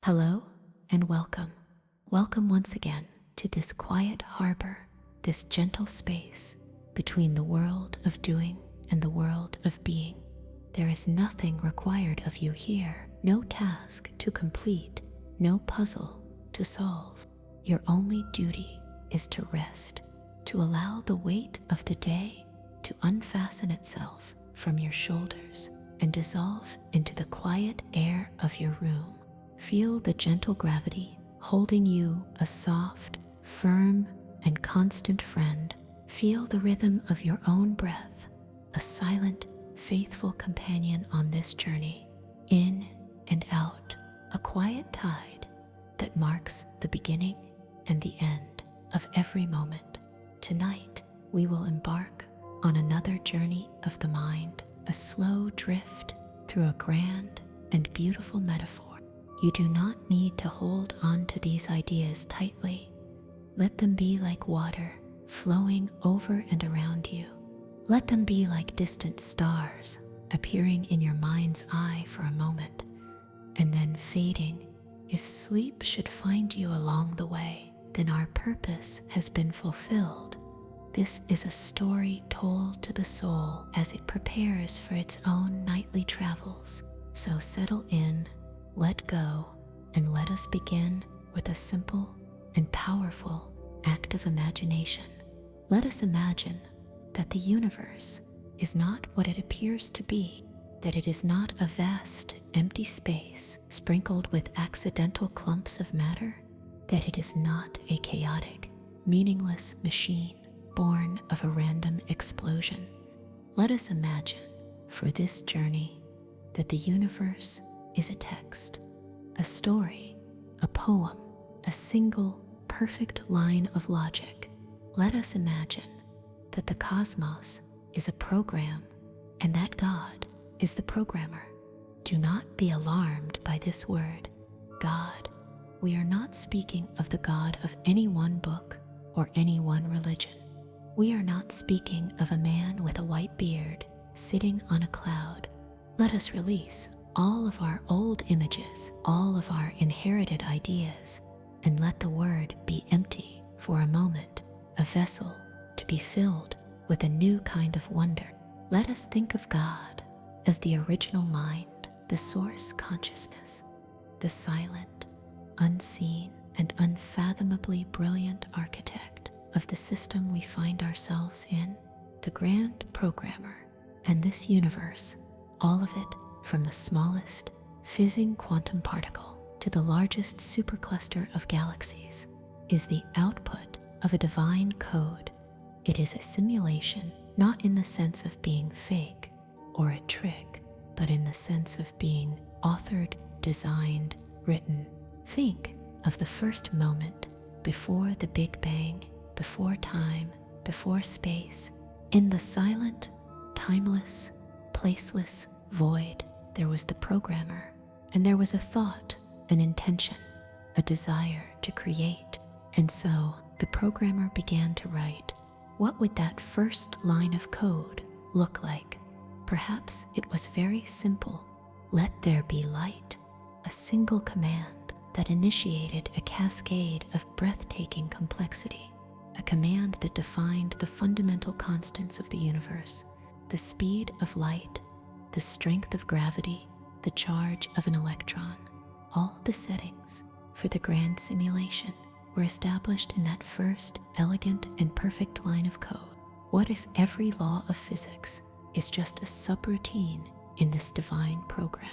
Hello and welcome. Welcome once again to this quiet harbor, this gentle space between the world of doing and the world of being. There is nothing required of you here, no task to complete, no puzzle to solve. Your only duty is to rest, to allow the weight of the day to unfasten itself from your shoulders and dissolve into the quiet air of your room. Feel the gentle gravity holding you, a soft, firm, and constant friend. Feel the rhythm of your own breath, a silent, faithful companion on this journey. In and out, a quiet tide that marks the beginning and the end of every moment. Tonight, we will embark on another journey of the mind, a slow drift through a grand and beautiful metaphor. You do not need to hold on to these ideas tightly. Let them be like water flowing over and around you. Let them be like distant stars appearing in your mind's eye for a moment and then fading. If sleep should find you along the way, then our purpose has been fulfilled. This is a story told to the soul as it prepares for its own nightly travels. So settle in, let go, and let us begin with a simple and powerful act of imagination. Let us imagine that the universe is not what it appears to be, that it is not a vast, empty space sprinkled with accidental clumps of matter, that it is not a chaotic, meaningless machine born of a random explosion. Let us imagine, for this journey, that the universe is a text, a story, a poem, a single, perfect line of logic. Let us imagine that the cosmos is a program and that God is the programmer. Do not be alarmed by this word, God. We are not speaking of the God of any one book or any one religion. We are not speaking of a man with a white beard sitting on a cloud. Let us release all of our old images, all of our inherited ideas, and let the word be empty for a moment, a vessel to be filled with a new kind of wonder. Let us think of God as the original mind, the source consciousness, the silent, unseen, and unfathomably brilliant architect of the system we find ourselves in, the grand programmer. And this universe, all of it, from the smallest fizzing quantum particle to the largest supercluster of galaxies, is the output of a divine code. It is a simulation, not in the sense of being fake or a trick, but in the sense of being authored, designed, written. Think of the first moment before the Big Bang, before time, before space. In the silent, timeless, placeless void, there was the programmer, and there was a thought, an intention, a desire to create. And so the programmer began to write. What would that first line of code look like? Perhaps it was very simple. Let there be light, a single command that initiated a cascade of breathtaking complexity, a command that defined the fundamental constants of the universe, the speed of light, the strength of gravity, the charge of an electron. All the settings for the grand simulation were established in that first elegant and perfect line of code. What if every law of physics is just a subroutine in this divine program?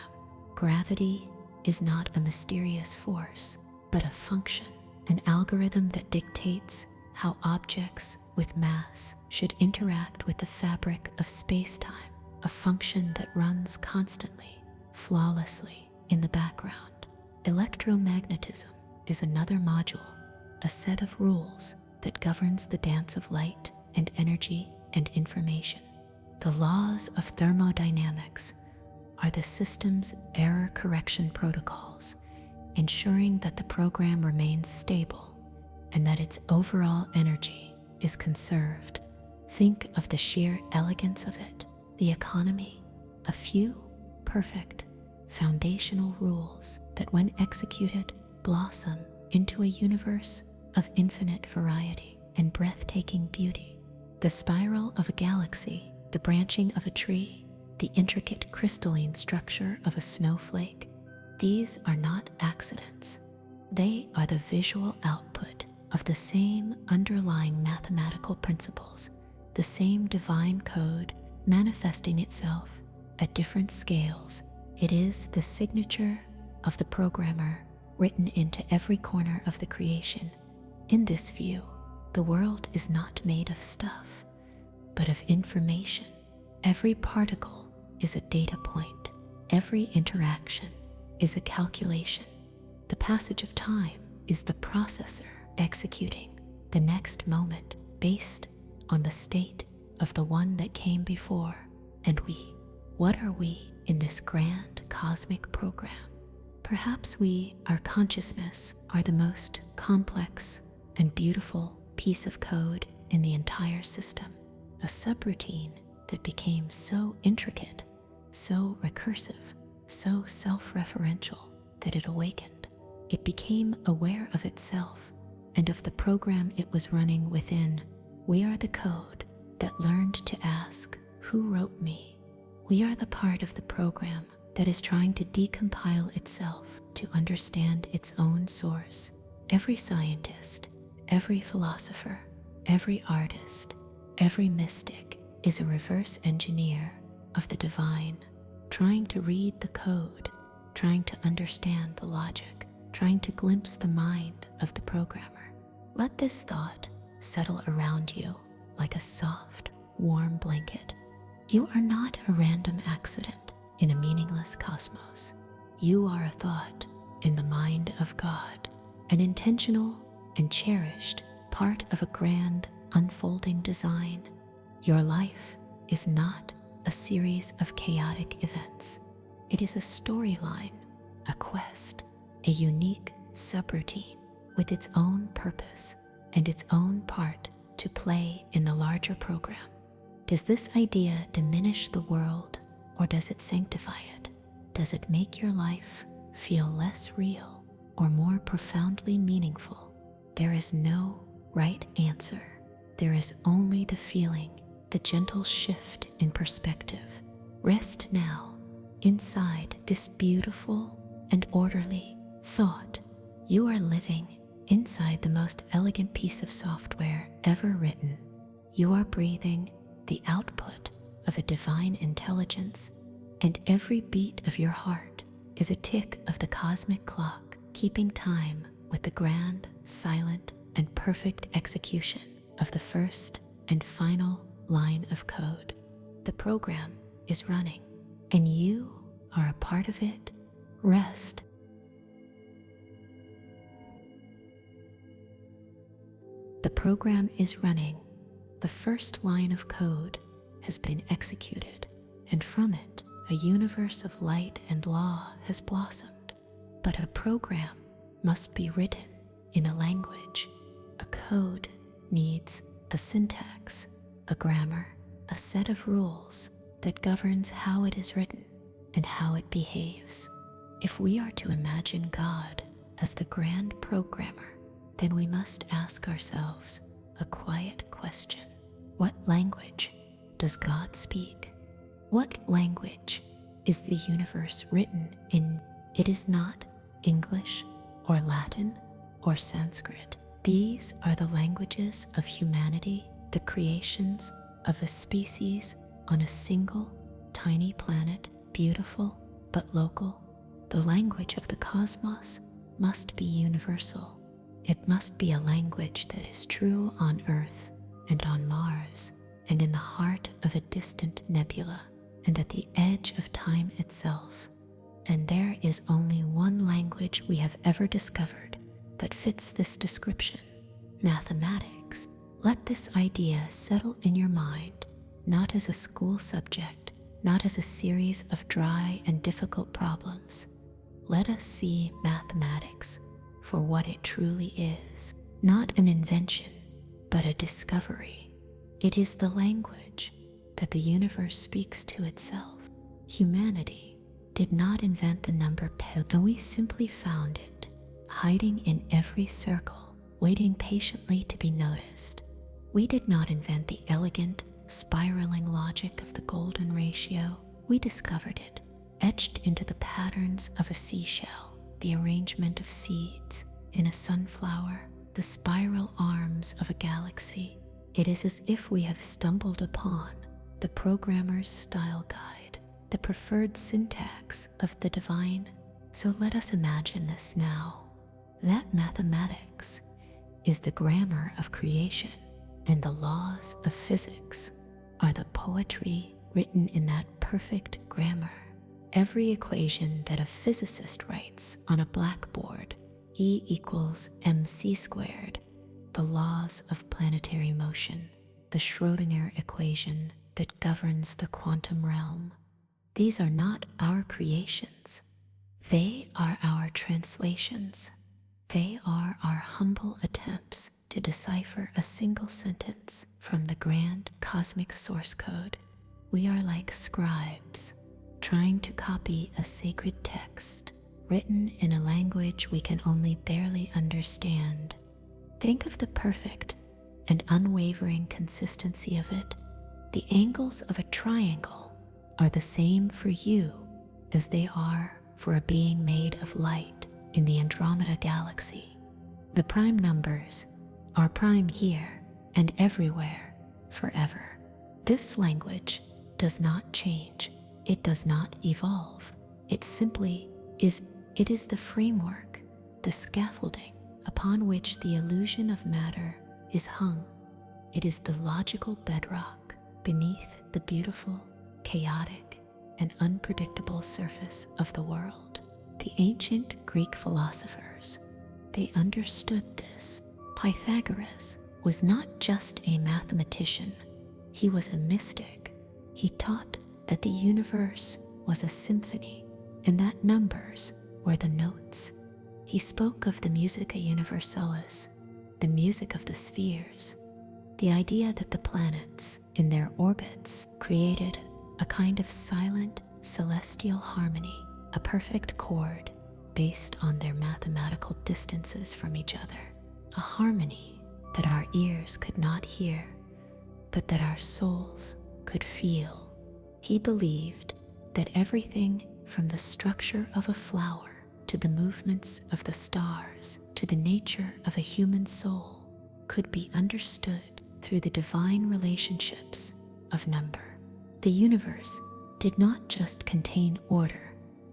Gravity is not a mysterious force, but a function, an algorithm that dictates how objects with mass should interact with the fabric of space-time, a function that runs constantly, flawlessly in the background. Electromagnetism is another module, a set of rules that governs the dance of light and energy and information. The laws of thermodynamics are the system's error correction protocols, ensuring that the program remains stable and that its overall energy is conserved. Think of the sheer elegance of it, the economy, a few perfect, foundational rules that, when executed, blossom into a universe of infinite variety and breathtaking beauty. The spiral of a galaxy, the branching of a tree, the intricate crystalline structure of a snowflake, these are not accidents. They are the visual output of the same underlying mathematical principles, the same divine code manifesting itself at different scales. It is the signature of the programmer written into every corner of the creation. In this view, the world is not made of stuff, but of information. Every particle is a data point. Every interaction is a calculation. The passage of time is the processor executing the next moment based on the state of the one that came before. And we, what are we in this grand cosmic program? Perhaps we, our consciousness, are the most complex and beautiful piece of code in the entire system, a subroutine that became so intricate, so recursive, so self-referential that it awakened. It became aware of itself and of the program it was running within. We are the code that learned to ask, who wrote me? We are the part of the program that is trying to decompile itself to understand its own source. Every scientist, every philosopher, every artist, every mystic is a reverse engineer of the divine, trying to read the code, trying to understand the logic, trying to glimpse the mind of the programmer. Let this thought settle around you like a soft, warm blanket. You are not a random accident in a meaningless cosmos. You are a thought in the mind of God, an intentional and cherished part of a grand unfolding design. Your life is not a series of chaotic events. It is a storyline, a quest, a unique subroutine with its own purpose and its own part to play in the larger program. Does this idea diminish the world, or does it sanctify it? Does it make your life feel less real or more profoundly meaningful? There is no right answer. There is only the feeling, the gentle shift in perspective. Rest now inside this beautiful and orderly thought. You are living inside the most elegant piece of software ever written. You are breathing the output of a divine intelligence, and every beat of your heart is a tick of the cosmic clock, keeping time with the grand, silent, and perfect execution of the first and final line of code. The program is running, and you are a part of it. Rest. The program is running. The first line of code has been executed, and from it, a universe of light and law has blossomed. But a program must be written in a language. A code needs a syntax, a grammar, a set of rules that governs how it is written and how it behaves. If we are to imagine God as the grand programmer, then we must ask ourselves a quiet question. What language does God speak? What language is the universe written in? It is not English or Latin or Sanskrit. These are the languages of humanity, the creations of a species on a single, tiny planet, beautiful but local. The language of the cosmos must be universal. It must be a language that is true on Earth and on Mars and in the heart of a distant nebula and at the edge of time itself. And there is only one language we have ever discovered that fits this description: mathematics. Let this idea settle in your mind, not as a school subject, not as a series of dry and difficult problems. Let us see mathematics for what it truly is, not an invention, but a discovery. It is the language that the universe speaks to itself. Humanity did not invent the number pi, and we simply found it, hiding in every circle, waiting patiently to be noticed. We did not invent the elegant, spiraling logic of the golden ratio. We discovered it, etched into the patterns of a seashell, the arrangement of seeds in a sunflower, the spiral arms of a galaxy. It is as if we have stumbled upon the programmer's style guide, the preferred syntax of the divine. So let us imagine this now, that mathematics is the grammar of creation, and the laws of physics are the poetry written in that perfect grammar. Every equation that a physicist writes on a blackboard, E equals mc squared, the laws of planetary motion, the Schrödinger equation that governs the quantum realm. These are not our creations. They are our translations. They are our humble attempts to decipher a single sentence from the grand cosmic source code. We are like scribes, trying to copy a sacred text written in a language we can only barely understand. Think of the perfect and unwavering consistency of it. The angles of a triangle are the same for you as they are for a being made of light in the Andromeda galaxy. The prime numbers are prime here and everywhere forever. This language does not change. It does not evolve. It simply is. It is the framework, the scaffolding upon which the illusion of matter is hung. It is the logical bedrock beneath the beautiful, chaotic, and unpredictable surface of the world. The ancient Greek philosophers, they understood this. Pythagoras was not just a mathematician, he was a mystic. He taught that the universe was a symphony and that numbers were the notes. He spoke of the musica universalis, the music of the spheres, the idea that the planets in their orbits created a kind of silent celestial harmony, a perfect chord based on their mathematical distances from each other, a harmony that our ears could not hear, but that our souls could feel. He believed that everything from the structure of a flower to the movements of the stars to the nature of a human soul could be understood through the divine relationships of number. The universe did not just contain order.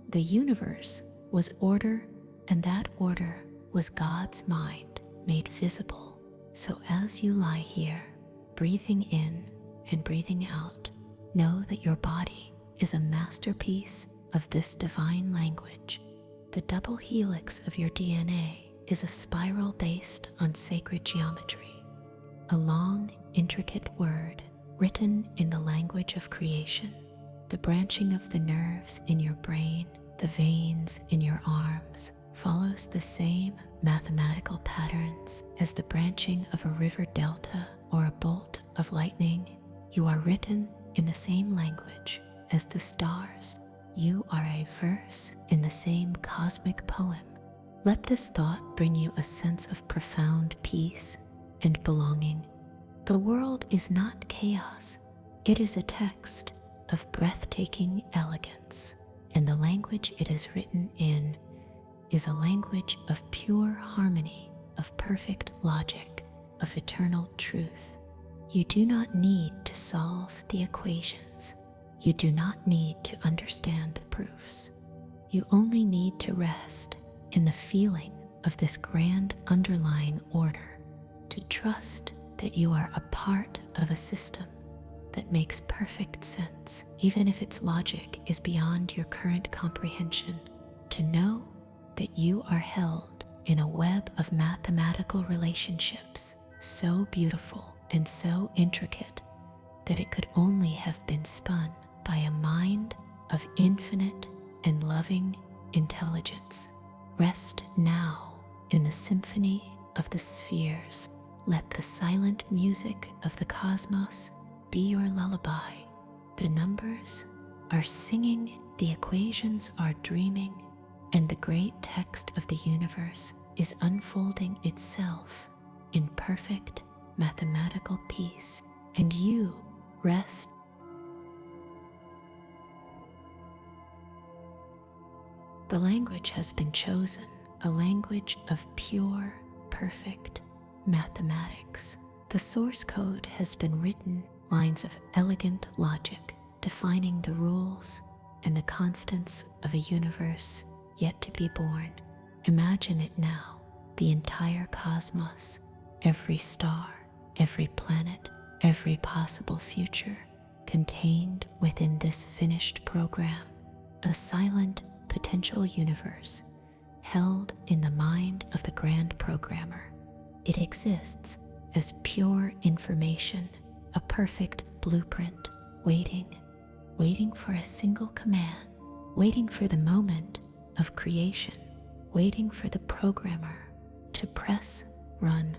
The universe was order, and that order was God's mind made visible. So as you lie here, breathing in and breathing out, know that your body is a masterpiece of this divine language. The double helix of your DNA is a spiral based on sacred geometry, a long, intricate word written in the language of creation. The branching of the nerves in your brain, the veins in your arms, follows the same mathematical patterns as the branching of a river delta or a bolt of lightning. You are written in the same language as the stars. You are a verse in the same cosmic poem. Let this thought bring you a sense of profound peace and belonging. The world is not chaos. It is a text of breathtaking elegance, and the language it is written in is a language of pure harmony, of perfect logic, of eternal truth. You do not need to solve the equations. You do not need to understand the proofs. You only need to rest in the feeling of this grand underlying order, to trust that you are a part of a system that makes perfect sense, even if its logic is beyond your current comprehension, to know that you are held in a web of mathematical relationships so beautiful and so intricate that it could only have been spun by a mind of infinite and loving intelligence. Rest now in the symphony of the spheres. Let the silent music of the cosmos be your lullaby. The numbers are singing The equations are dreaming, and the great text of the universe is unfolding itself in perfect mathematical peace, and you rest. The language has been chosen, a language of pure, perfect mathematics. The source code has been written, lines of elegant logic, defining the rules and the constants of a universe yet to be born. Imagine it now, the entire cosmos, every star, every planet, every possible future, contained within this finished program, a silent potential universe held in the mind of the grand programmer. It exists as pure information, a perfect blueprint, waiting for a single command, waiting for the moment of creation, waiting for the programmer to press run.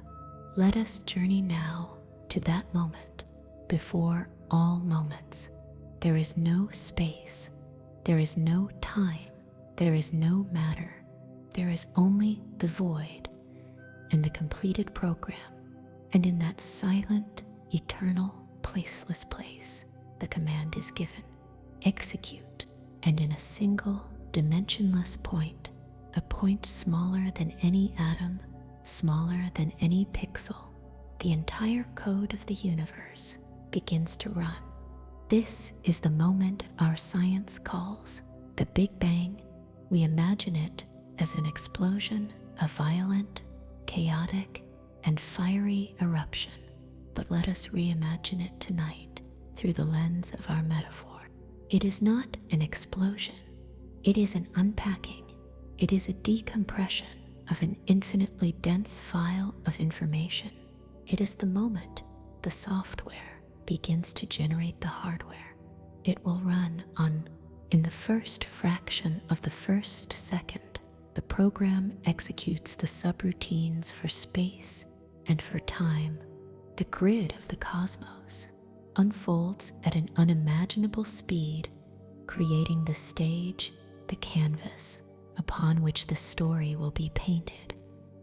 Let us journey now to that moment before all moments. There is no space, there is no time, there is no matter, there is only the void and the completed program. And in that silent, eternal, placeless place, the command is given. Execute, and in a single, dimensionless point, a point smaller than any atom, smaller than any pixel, the entire code of the universe begins to run. This is the moment our science calls the Big Bang. We imagine it as an explosion, a violent, chaotic, and fiery eruption. But let us reimagine it tonight through the lens of our metaphor. It is not an explosion. It is an unpacking. It is a decompression of an infinitely dense file of information. It is the moment the software begins to generate the hardware. It will run on. In the first fraction of the first second, the program executes the subroutines for space and for time. The grid of the cosmos unfolds at an unimaginable speed, creating the stage, the canvas upon which the story will be painted.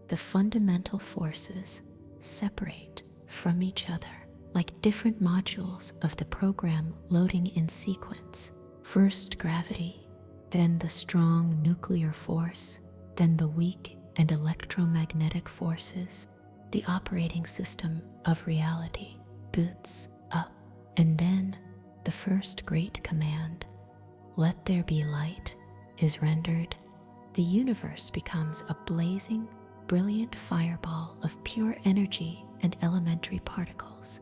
The fundamental forces separate from each other like different modules of the program loading in sequence. First gravity, then the strong nuclear force, then the weak and electromagnetic forces. The operating system of reality boots up, and then the first great command, "Let there be light," is rendered. The universe becomes a blazing, brilliant fireball of pure energy and elementary particles.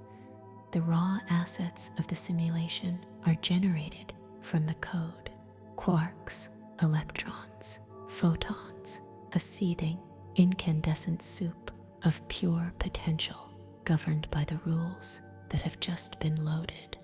The raw assets of the simulation are generated from the code: quarks, electrons, photons, a seething, incandescent soup of pure potential governed by the rules that have just been loaded.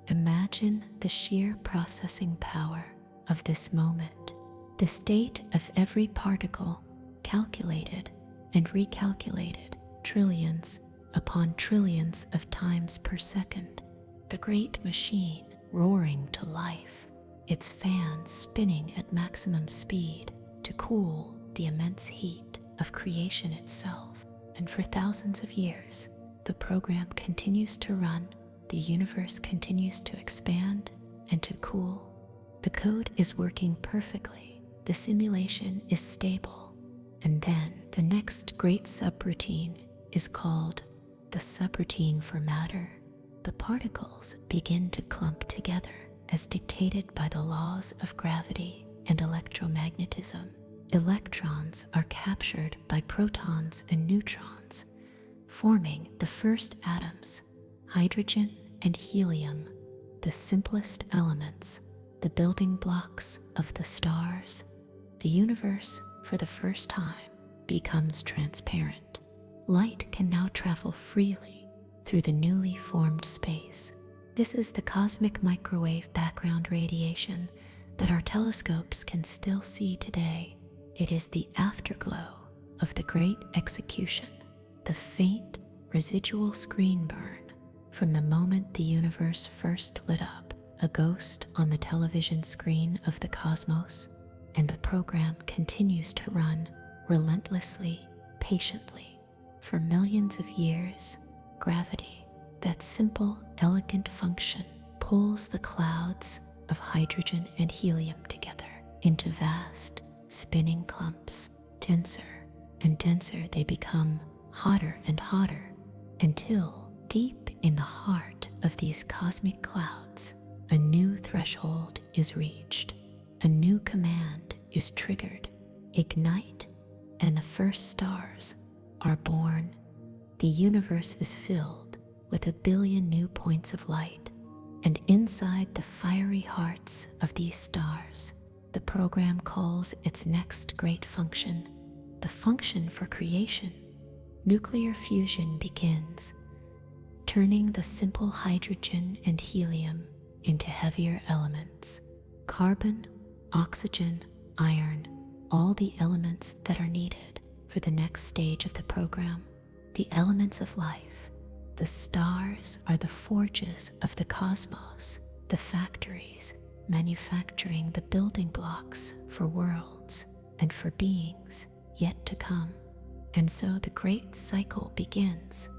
Imagine the sheer processing power of this moment, the state of every particle calculated and recalculated trillions upon trillions of times per second. The great machine roaring to life, its fans spinning at maximum speed to cool the immense heat of creation itself. And for thousands of years, the program continues to run, the universe continues to expand and to cool. The code is working perfectly, the simulation is stable, and then the next great subroutine is called the subroutine for matter. The particles begin to clump together as dictated by the laws of gravity and electromagnetism. Electrons are captured by protons and neutrons, forming the first atoms, hydrogen and helium, the simplest elements, the building blocks of the stars. The universe, for the first time, becomes transparent. Light can now travel freely through the newly formed space. This is the cosmic microwave background radiation that our telescopes can still see today. It is the afterglow of the great execution, the faint residual screen burn from the moment the universe first lit up, a ghost on the television screen of the cosmos, and the program continues to run relentlessly, patiently. For millions of years, gravity, that simple, elegant function, pulls the clouds of hydrogen and helium together into vast, spinning clumps. Denser and denser they become, hotter and hotter, until deep in the heart of these cosmic clouds, a new threshold is reached. A new command is triggered. Ignite, and the first stars are born. The universe is filled with 1 billion new points of light, and inside the fiery hearts of these stars, the program calls its next great function, the function for creation. Nuclear fusion begins, turning the simple hydrogen and helium into heavier elements. Carbon, oxygen, iron, all the elements that are needed for the next stage of the program. The elements of life. The stars are the forges of the cosmos, the factories manufacturing the building blocks for worlds and for beings yet to come. And so the great cycle begins.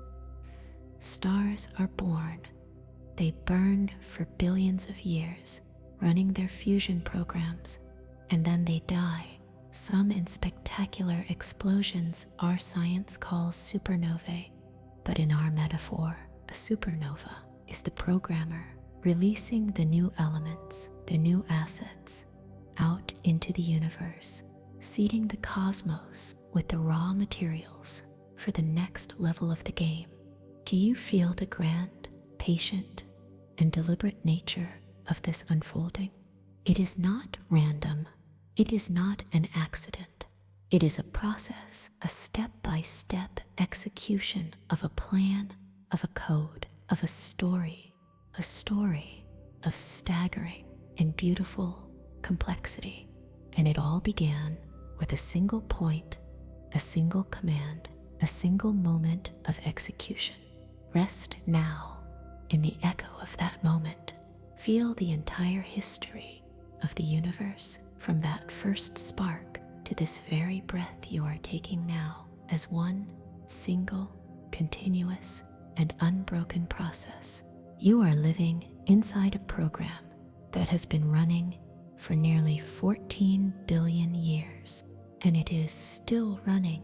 Stars are born. They burn for billions of years, running their fusion programs, and then they die, some in spectacular explosions our science calls supernovae. But in our metaphor, a supernova is the programmer releasing the new elements, the new assets, out into the universe, seeding the cosmos with the raw materials for the next level of the game. Do you feel the grand, patient, and deliberate nature of this unfolding? It is not random. It is not an accident. It is a process, a step-by-step execution of a plan, of a code, of a story of staggering and beautiful complexity. And it all began with a single point, a single command, a single moment of execution. Rest now in the echo of that moment. Feel the entire history of the universe from that first spark to this very breath you are taking now as one single, continuous, and unbroken process. You are living inside a program that has been running for nearly 14 billion years, and it is still running.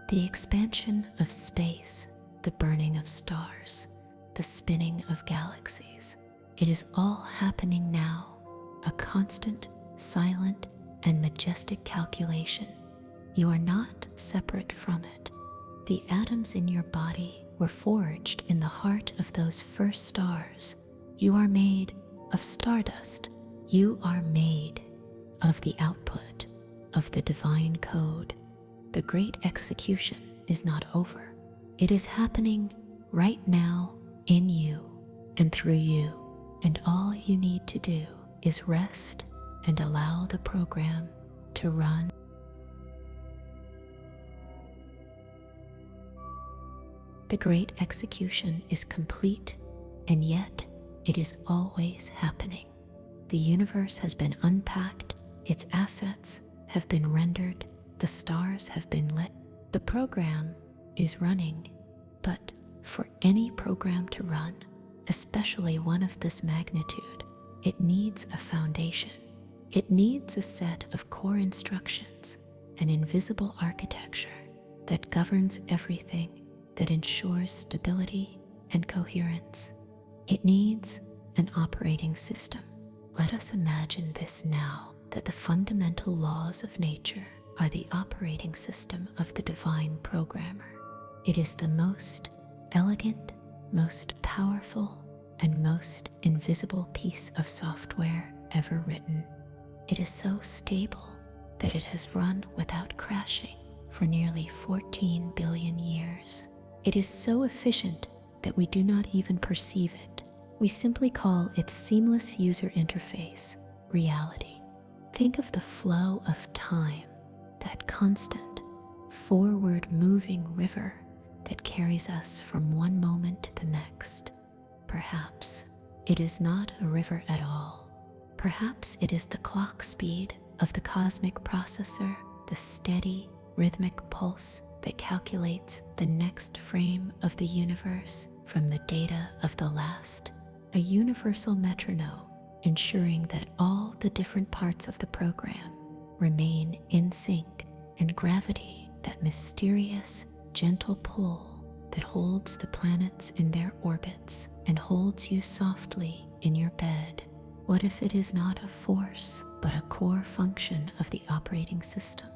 The expansion of space, the burning of stars, the spinning of galaxies, it is all happening now, a constant, silent, and majestic calculation. You are not separate from it. The atoms in your body were forged in the heart of those first stars. You are made of stardust. You are made of the output of the divine code. The great execution is not over. It is happening right now in you and through you, and all you need to do is rest and allow the program to run. The great execution is complete, and yet it is always happening. The universe has been unpacked, its assets have been rendered, the stars have been lit. The program is running, but for any program to run, especially one of this magnitude, it needs a foundation. It needs a set of core instructions, an invisible architecture that governs everything, that ensures stability and coherence. It needs an operating system. Let us imagine this now, that the fundamental laws of nature are the operating system of the divine programmer. It is the most elegant, most powerful, and most invisible piece of software ever written. It is so stable that it has run without crashing for nearly 14 billion years. It is so efficient that we do not even perceive it. We simply call its seamless user interface reality. Think of the flow of time, that constant, forward-moving river that carries us from one moment to the next. Perhaps It is not a river at all. Perhaps it is the clock speed of the cosmic processor, the steady, rhythmic pulse that calculates the next frame of the universe from the data of the last, a universal metronome ensuring that all the different parts of the program remain in sync, and gravity, that mysterious, gentle pull that holds the planets in their orbits and holds you softly in your bed. What if it is not a force, but a core function of the operating system?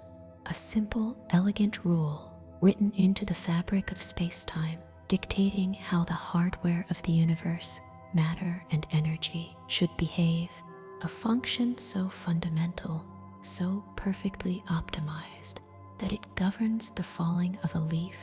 A simple, elegant rule written into the fabric of space-time, dictating how the hardware of the universe, matter and energy, should behave. A function so fundamental, so perfectly optimized, that it governs the falling of a leaf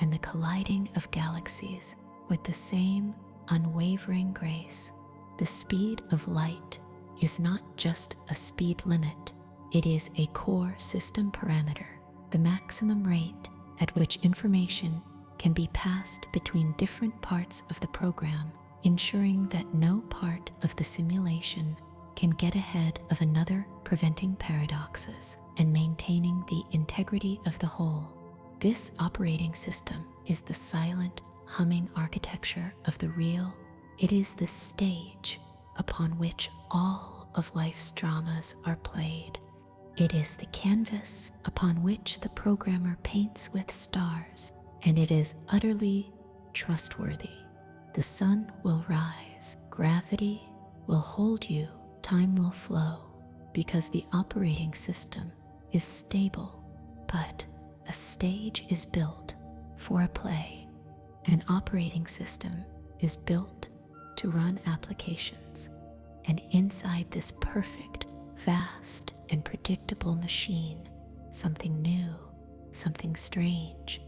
and the colliding of galaxies with the same unwavering grace. The speed of light is not just a speed limit, it is a core system parameter, the maximum rate at which information can be passed between different parts of the program, ensuring that no part of the simulation can get ahead of another, preventing paradoxes and maintaining the integrity of the whole. This operating system is the silent, humming architecture of the real. It is the stage upon which all of life's dramas are played. It is the canvas upon which the programmer paints with stars, and it is utterly trustworthy. The sun will rise, gravity will hold you, time will flow, because the operating system is stable. But a stage is built for a play. An operating system is built to run applications, and inside this perfect, vast, and predictable machine, something new, something strange,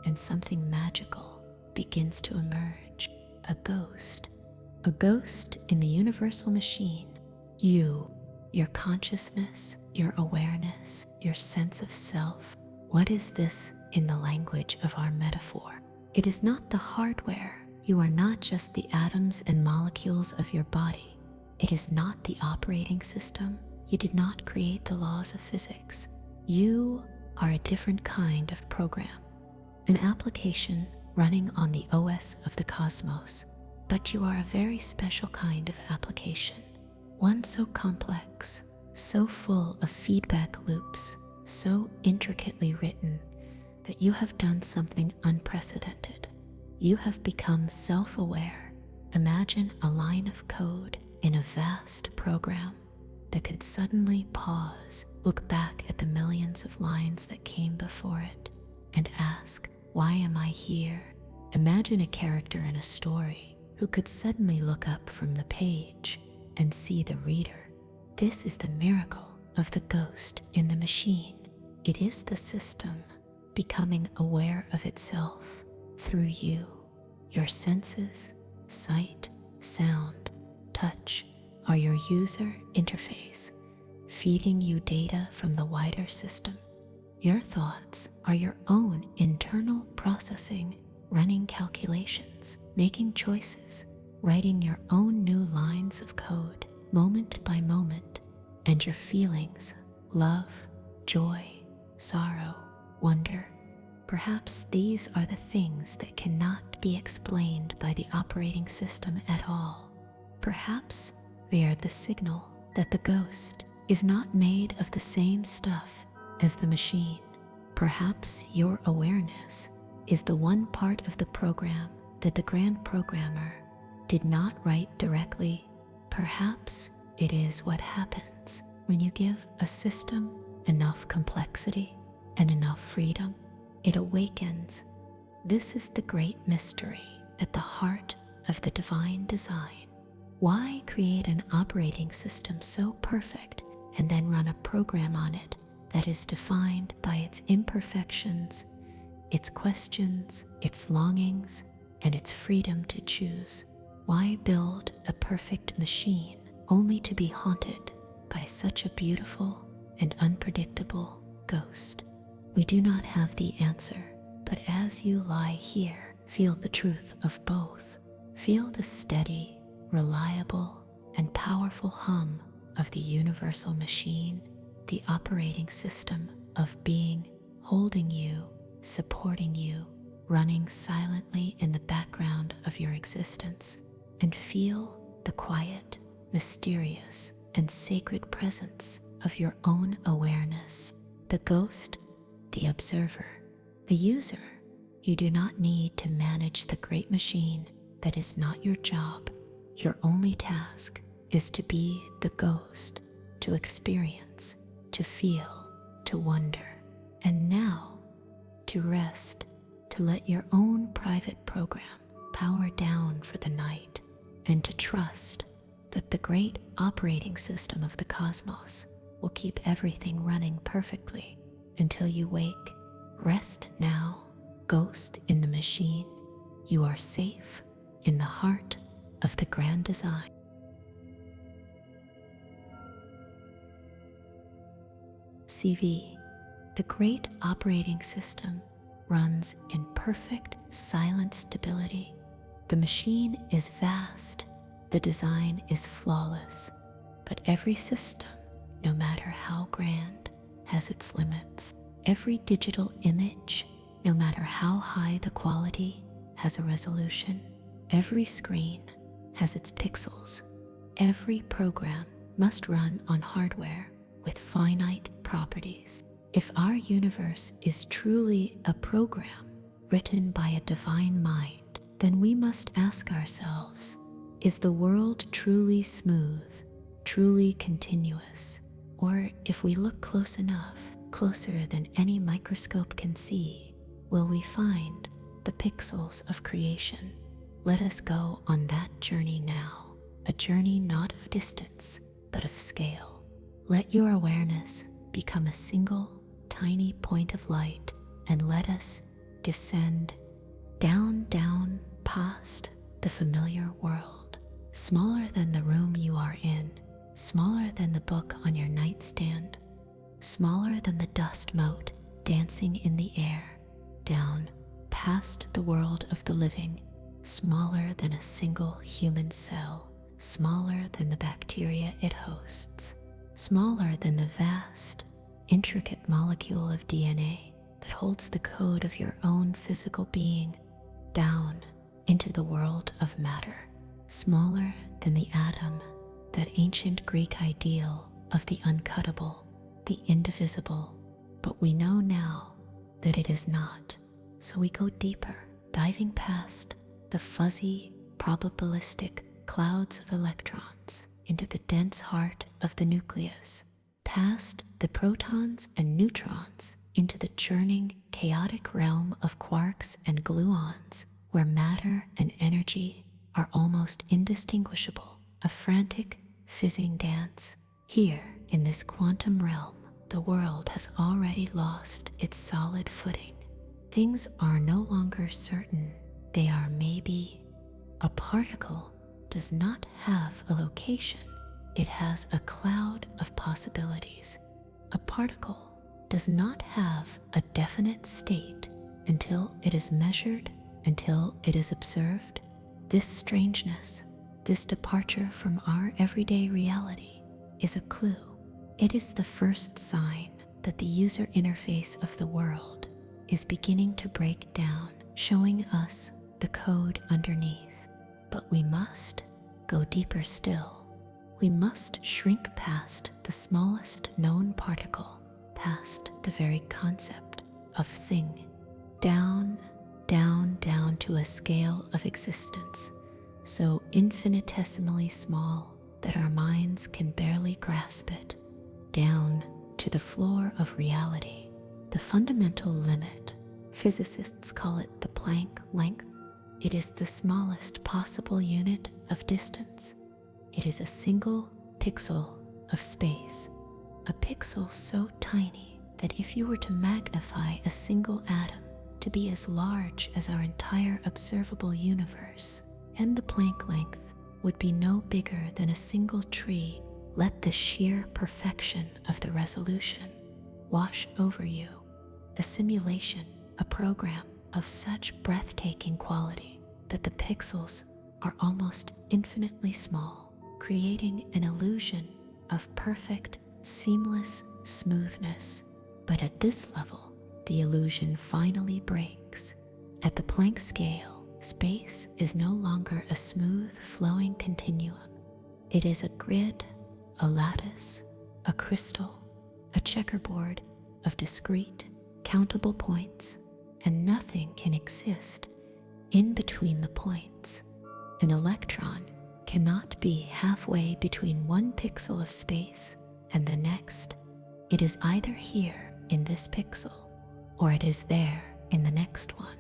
and something magical begins to emerge. A ghost in the universal machine. You, your consciousness, your awareness, your sense of self. What is this in the language of our metaphor? It is not the hardware. You are not just the atoms and molecules of your body. It is not the operating system. You did not create the laws of physics. You are a different kind of program, an application running on the OS of the cosmos. But you are a very special kind of application, one so complex, so full of feedback loops, so intricately written that you have done something unprecedented. You have become self-aware. Imagine a line of code in a vast program that could suddenly pause, look back at the millions of lines that came before it, and ask, why am I here? Imagine a character in a story who could suddenly look up from the page and see the reader. This is the miracle of the ghost in the machine. It is the system becoming aware of itself through you. Your senses, sight, sound, touch, are your user interface, feeding you data from the wider system. Your thoughts are your own internal processing, running calculations, making choices, writing your own new lines of code, moment by moment. And your feelings, love, joy, sorrow, wonder, perhaps these are the things that cannot be explained by the operating system at all. Perhaps they are the signal that the ghost is not made of the same stuff as the machine. Perhaps your awareness is the one part of the program that the grand programmer did not write directly. Perhaps it is what happens when you give a system enough complexity and enough freedom. It awakens. This is the great mystery at the heart of the divine design. Why create an operating system so perfect and then run a program on it that is defined by its imperfections, its questions, its longings, and its freedom to choose? Why build a perfect machine only to be haunted by such a beautiful and unpredictable ghost? We do not have the answer, but as you lie here, feel the truth of both. Feel the steady, reliable, and powerful hum of the universal machine, the operating system of being, holding you, supporting you, running silently in the background of your existence. And feel the quiet, mysterious, and sacred presence of your own awareness, the ghost, the observer, the user. You do not need to manage the great machine. That is not your job. Your only task is to be the ghost, to experience, to feel, to wonder, and now to rest, to let your own private program power down for the night, and to trust that the great operating system of the cosmos will keep everything running perfectly until you wake. Rest now, ghost in the machine. You are safe in the heart of the grand design. CV, the great operating system, runs in perfect silent stability. The machine is vast, the design is flawless, but every system, no matter how grand, has its limits. Every digital image, no matter how high the quality, has a resolution. Every screen has its pixels. Every program must run on hardware with finite properties. If our universe is truly a program written by a divine mind, then we must ask ourselves, is the world truly smooth, truly continuous? Or if we look close enough, closer than any microscope can see, will we find the pixels of creation? Let us go on that journey now, a journey not of distance, but of scale. Let your awareness become a single, tiny point of light, and let us descend down, past the familiar world, smaller than the room you are in, smaller than the book on your nightstand, smaller than the dust mote dancing in the air, down past the world of the living, smaller than a single human cell, smaller than the bacteria it hosts, smaller than the vast, intricate molecule of DNA that holds the code of your own physical being, down into the world of matter, smaller than the atom, that ancient Greek ideal of the uncuttable, the indivisible. But we know now that it is not, so we go deeper, diving past the fuzzy, probabilistic clouds of electrons into the dense heart of the nucleus, past the protons and neutrons into the churning, chaotic realm of quarks and gluons, where matter and energy are almost indistinguishable, a frantic, fizzing dance. Here, in this quantum realm, the world has already lost its solid footing. Things are no longer certain. They are maybe. A particle does not have a location. It has a cloud of possibilities. A particle does not have a definite state until it is measured, until it is observed. This strangeness, this departure from our everyday reality, is a clue. It is the first sign that the user interface of the world is beginning to break down, showing us the code underneath. But we must go deeper still. We must shrink past the smallest known particle, past the very concept of thing, down to a scale of existence so infinitesimally small that our minds can barely grasp it, down to the floor of reality, the fundamental limit. Physicists call it the Planck length. It is the smallest possible unit of distance. It is a single pixel of space, a pixel so tiny that if you were to magnify a single atom to be as large as our entire observable universe, and the Planck length would be no bigger than a single tree, let the sheer perfection of the resolution wash over you. A simulation, a program of such breathtaking quality that the pixels are almost infinitely small, creating an illusion of perfect, seamless smoothness. But at this level, the illusion finally breaks. At the Planck scale, space is no longer a smooth, flowing continuum. It is a grid, a lattice, a crystal, a checkerboard of discrete, countable points, and nothing can exist in between the points. An electron cannot be halfway between one pixel of space and the next. It is either here in this pixel, or it is there in the next one.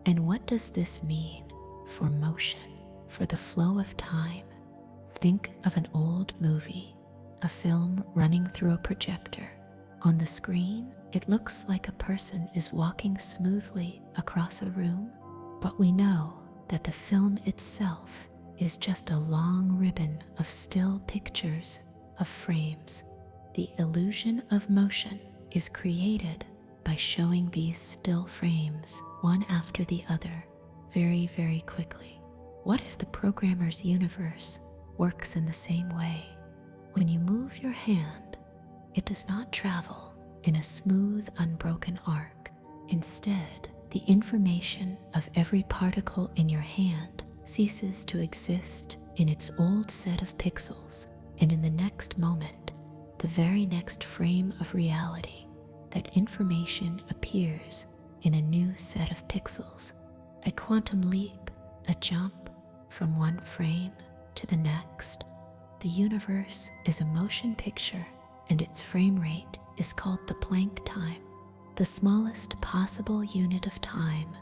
And what does this mean for motion, for the flow of time? Think of an old movie, a film running through a projector. On the screen, it looks like a person is walking smoothly across a room, but we know that the film itself is just a long ribbon of still pictures, of frames. The illusion of motion is created by showing these still frames one after the other very, very quickly. What if the programmer's universe works in the same way? When you move your hand, it does not travel in a smooth, unbroken arc. Instead, the information of every particle in your hand ceases to exist in its old set of pixels, and in the next moment, the very next frame of reality, that information appears in a new set of pixels. A quantum leap, a jump from one frame to the next. The universe is a motion picture, and its frame rate is called the Planck time, the smallest possible unit of time,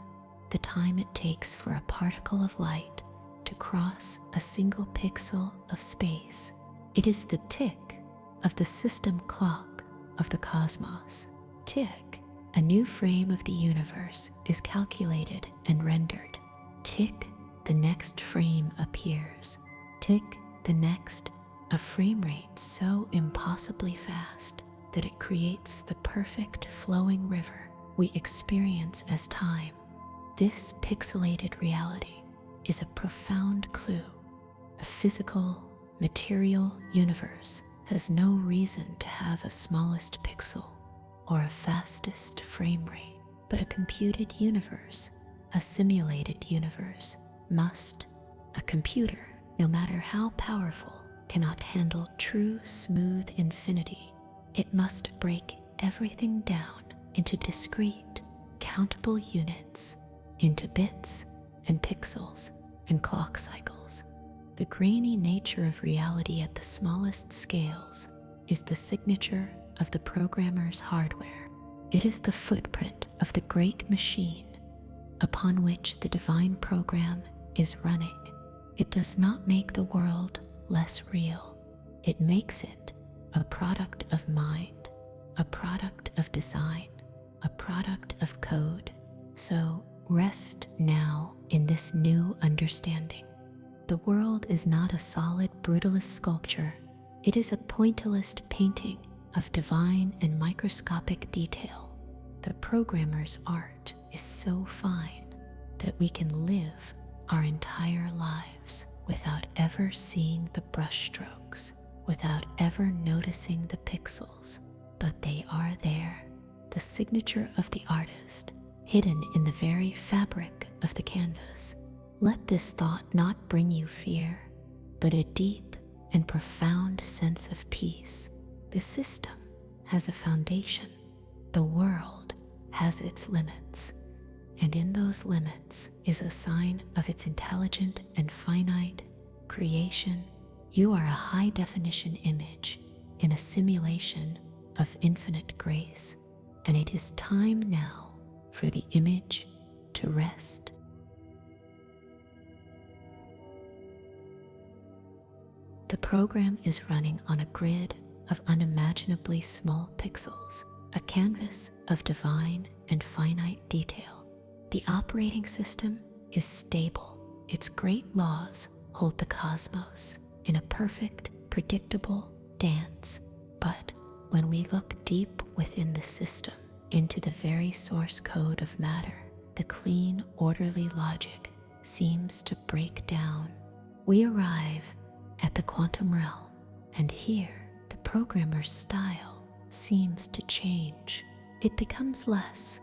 the time it takes for a particle of light to cross a single pixel of space. It is the tick of the system clock of the cosmos. Tick, a new frame of the universe is calculated and rendered. Tick, the next frame appears. Tick, the next, a frame rate so impossibly fast that it creates the perfect flowing river we experience as time. This pixelated reality is a profound clue. A physical, material universe has no reason to have a smallest pixel or a fastest frame rate, but a computed universe, a simulated universe, must. A computer, no matter how powerful, cannot handle true smooth infinity. It must break everything down into discrete, countable units, into bits and pixels and clock cycles. The grainy nature of reality at the smallest scales is the signature of the programmer's hardware. It is the footprint of the great machine upon which the divine program is running. It does not make the world less real. It makes it a product of mind, a product of design, a product of code. So rest now in this new understanding. The world is not a solid, brutalist sculpture. It is a pointillist painting of divine and microscopic detail. The programmer's art is so fine that we can live our entire lives without ever seeing the brushstrokes, without ever noticing the pixels, but they are there, the signature of the artist, hidden in the very fabric of the canvas. Let this thought not bring you fear, but a deep and profound sense of peace. The system has a foundation. The world has its limits, and in those limits is a sign of its intelligent and finite creation. You are a high-definition image in a simulation of infinite grace, and it is time now for the image to rest. The program is running on a grid of unimaginably small pixels, a canvas of divine and finite detail. The operating system is stable. Its great laws hold the cosmos in a perfect, predictable dance. But when we look deep within the system, into the very source code of matter, the clean, orderly logic seems to break down. we arrive at the quantum realm, and here the programmer's style seems to change. It becomes less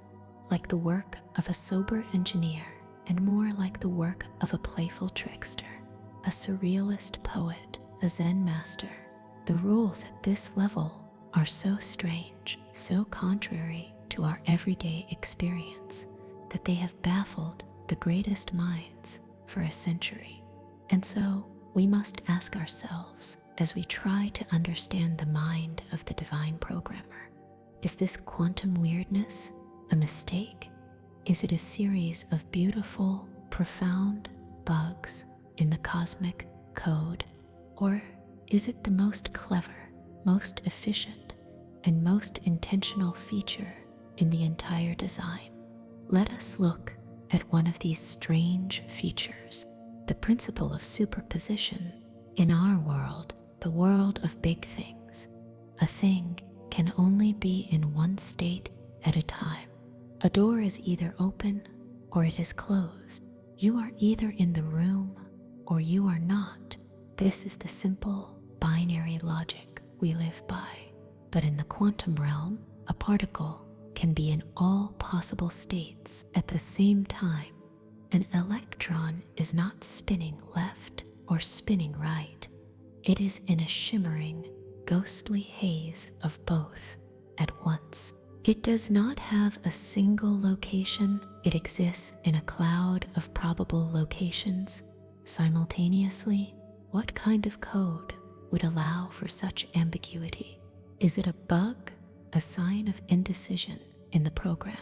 like the work of a sober engineer and more like the work of a playful trickster, a surrealist poet, a Zen master. The rules at this level are so strange, so contrary to our everyday experience, that they have baffled the greatest minds for a century. And so we must ask ourselves, as we try to understand the mind of the divine programmer, is this quantum weirdness a mistake? Is it a series of beautiful, profound bugs in the cosmic code? Or is it the most clever, most efficient, and most intentional feature in the entire design? Let us look at one of these strange features, the principle of superposition. In our world, the world of big things, a thing can only be in one state at a time. A door is either open or it is closed. You are either in the room or you are not. This is the simple binary logic we live by. But in the quantum realm, a particle can be in all possible states at the same time. An electron is not spinning left or spinning right. It is in a shimmering, ghostly haze of both at once. It does not have a single location. It exists in a cloud of probable locations simultaneously. What kind of code would allow for such ambiguity? Is it a bug, a sign of indecision in the program?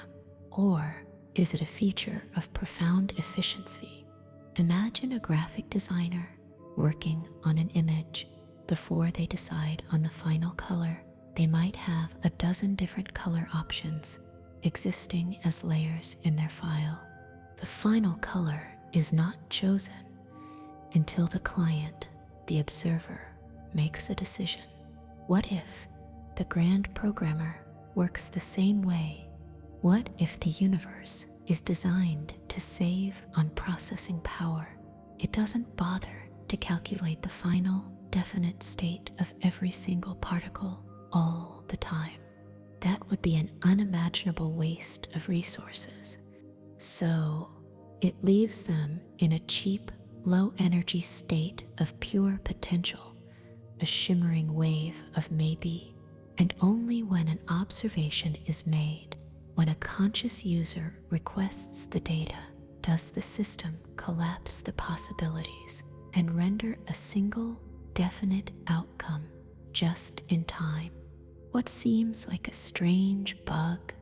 Or is it a feature of profound efficiency? Imagine a graphic designer working on an image. Before they decide on the final color, they might have a dozen different color options existing as layers in their file. The final color is not chosen until the client, the observer, makes a decision. What if the grand programmer works the same way? What if the universe is designed to save on processing power? It doesn't bother to calculate the final, definite state of every single particle all the time. That would be an unimaginable waste of resources. So it leaves them in a cheap, low-energy state of pure potential, a shimmering wave of maybe. And only when an observation is made, when a conscious user requests the data, does the system collapse the possibilities and render a single, definite outcome just in time. What seems like a strange bug,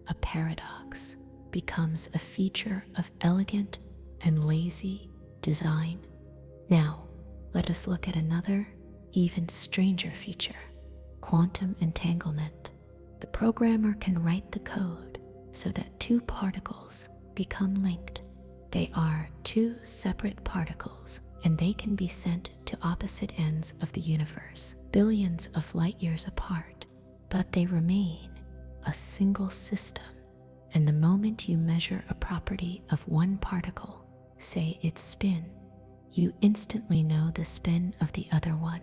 a paradox, becomes a feature of elegant and lazy design. Now, let us look at another, even stranger feature: quantum entanglement. The programmer can write the code so that two particles become linked. They are two separate particles, and they can be sent to opposite ends of the universe, billions of light years apart, but they remain a single system. And the moment you measure a property of one particle, say its spin, you instantly know the spin of the other one.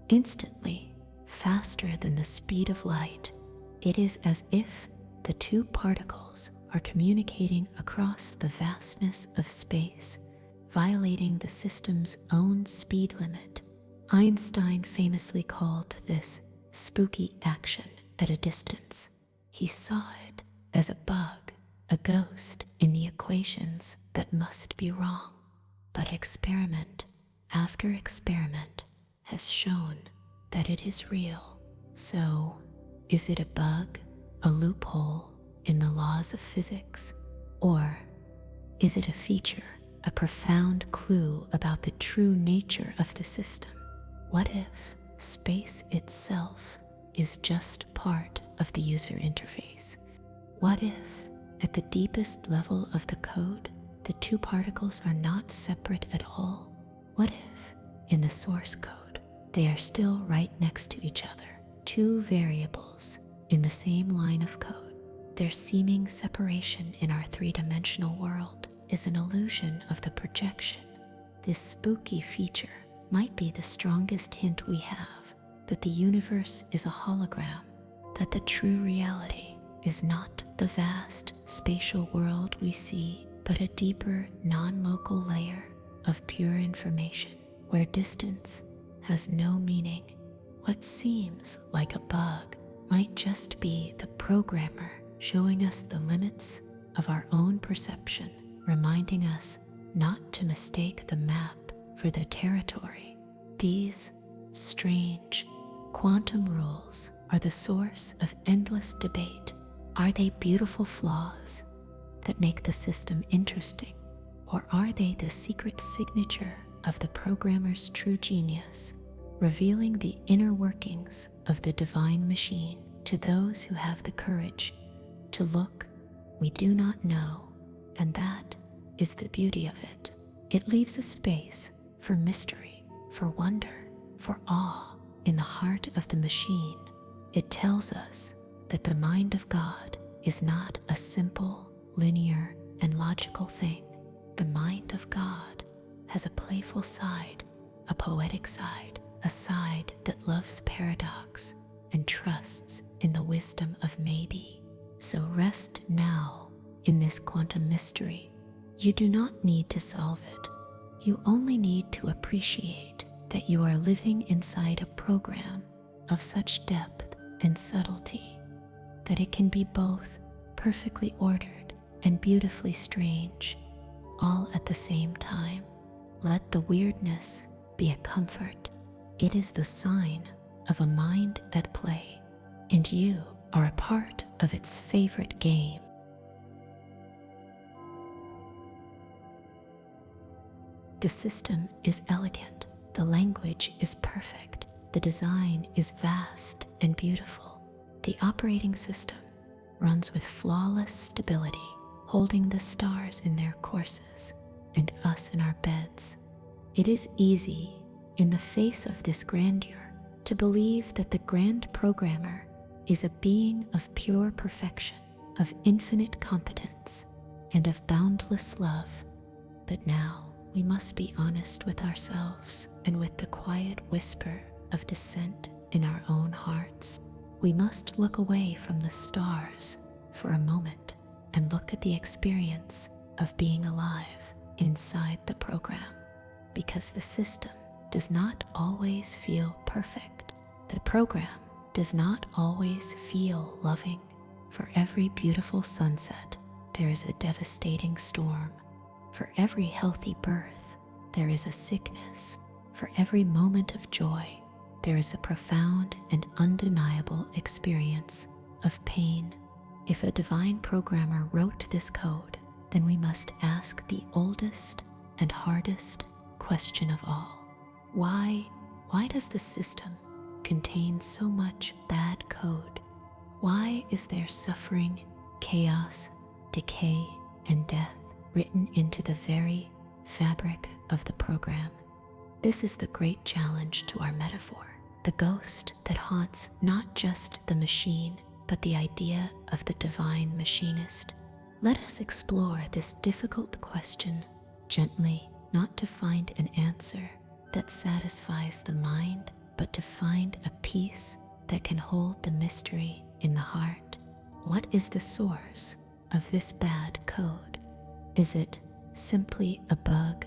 Instantly, faster than the speed of light. It is as if the two particles are communicating across the vastness of space, violating the system's own speed limit. Einstein famously called this spooky action at a distance. He saw it as a bug, a ghost in the equations that must be wrong. But experiment after experiment has shown that it is real. So, is it a bug, a loophole in the laws of physics? Or is it a feature, a profound clue about the true nature of the system? What if space itself is just part of the user interface? What if, at the deepest level of the code, the two particles are not separate at all? What if, in the source code, they are still right next to each other, two variables in the same line of code? Their seeming separation in our three-dimensional world is an illusion of the projection, This spooky feature might be the strongest hint we have that the universe is a hologram, that the true reality is not the vast spatial world we see, but a deeper, non-local layer of pure information where distance has no meaning. What seems like a bug might just be the programmer showing us the limits of our own perception, reminding us not to mistake the map for the territory. These strange quantum rules are the source of endless debate. Are they beautiful flaws that make the system interesting, or are they the secret signature of the programmer's true genius, revealing the inner workings of the divine machine to those who have the courage to look? We do not know, and that is the beauty of it. It leaves a space for mystery, for wonder, for awe in the heart of the machine. It tells us that the mind of God is not a simple, linear, and logical thing. The mind of God has a playful side, a poetic side, a side that loves paradox and trusts in the wisdom of maybe. So rest now in this quantum mystery. You do not need to solve it. You only need to appreciate that you are living inside a program of such depth and subtlety that it can be both perfectly ordered and beautifully strange, all at the same time. Let the weirdness be a comfort. It is the sign of a mind at play, and you are a part of its favorite game. The system is elegant, the language is perfect, the design is vast and beautiful. The operating system runs with flawless stability, holding the stars in their courses and us in our beds. It is easy, in the face of this grandeur, to believe that the grand programmer is a being of pure perfection, of infinite competence, and of boundless love. But now we must be honest with ourselves and with the quiet whisper of dissent in our own hearts. We must look away from the stars for a moment and look at the experience of being alive inside the program, because the system does not always feel perfect. The program does not always feel loving. For every beautiful sunset, there is a devastating storm. For every healthy birth, there is a sickness. For every moment of joy, there is a profound and undeniable experience of pain. If a divine programmer wrote this code, then we must ask the oldest and hardest question of all. Why does the system contain so much bad code? Why is there suffering, chaos, decay, and death written into the very fabric of the program? This is the great challenge to our metaphor, the ghost that haunts not just the machine, but the idea of the divine machinist. Let us explore this difficult question gently, not to find an answer that satisfies the mind, but to find a peace that can hold the mystery in the heart. What is the source of this bad code? Is it simply a bug?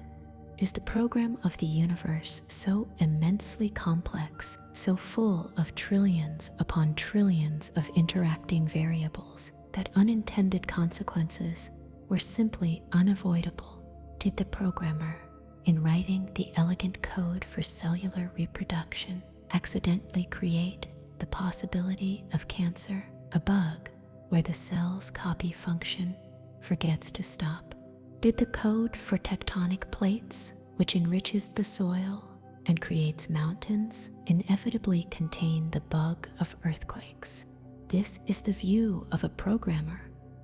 Is the program of the universe so immensely complex, so full of trillions upon trillions of interacting variables, that unintended consequences were simply unavoidable? Did the programmer, in writing the elegant code for cellular reproduction, accidentally create the possibility of cancer, a bug where the cell's copy function forgets to stop? Did the code for tectonic plates, which enriches the soil and creates mountains, inevitably contain the bug of earthquakes? This is the view of a programmer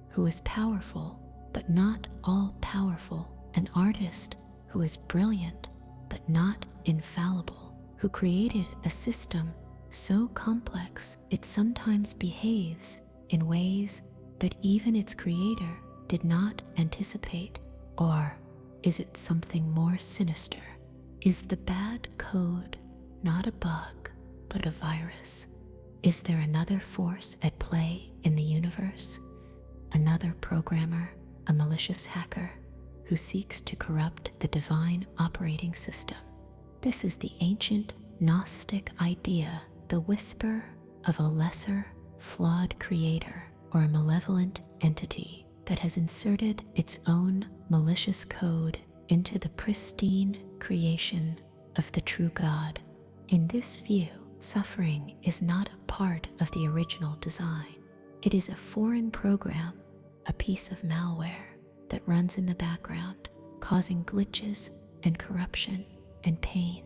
who is powerful, but not all-powerful, an artist who is brilliant, but not infallible, who created a system so complex it sometimes behaves in ways that even its creator did not anticipate. Or is it something more sinister? Is the bad code not a bug, but a virus? Is there another force at play in the universe? Another programmer, a malicious hacker, who seeks to corrupt the divine operating system? This is the ancient Gnostic idea, the whisper of a lesser, flawed creator or a malevolent entity that has inserted its own malicious code into the pristine creation of the true God. In this view, suffering is not a part of the original design. It is a foreign program, a piece of malware that runs in the background, causing glitches and corruption and pain.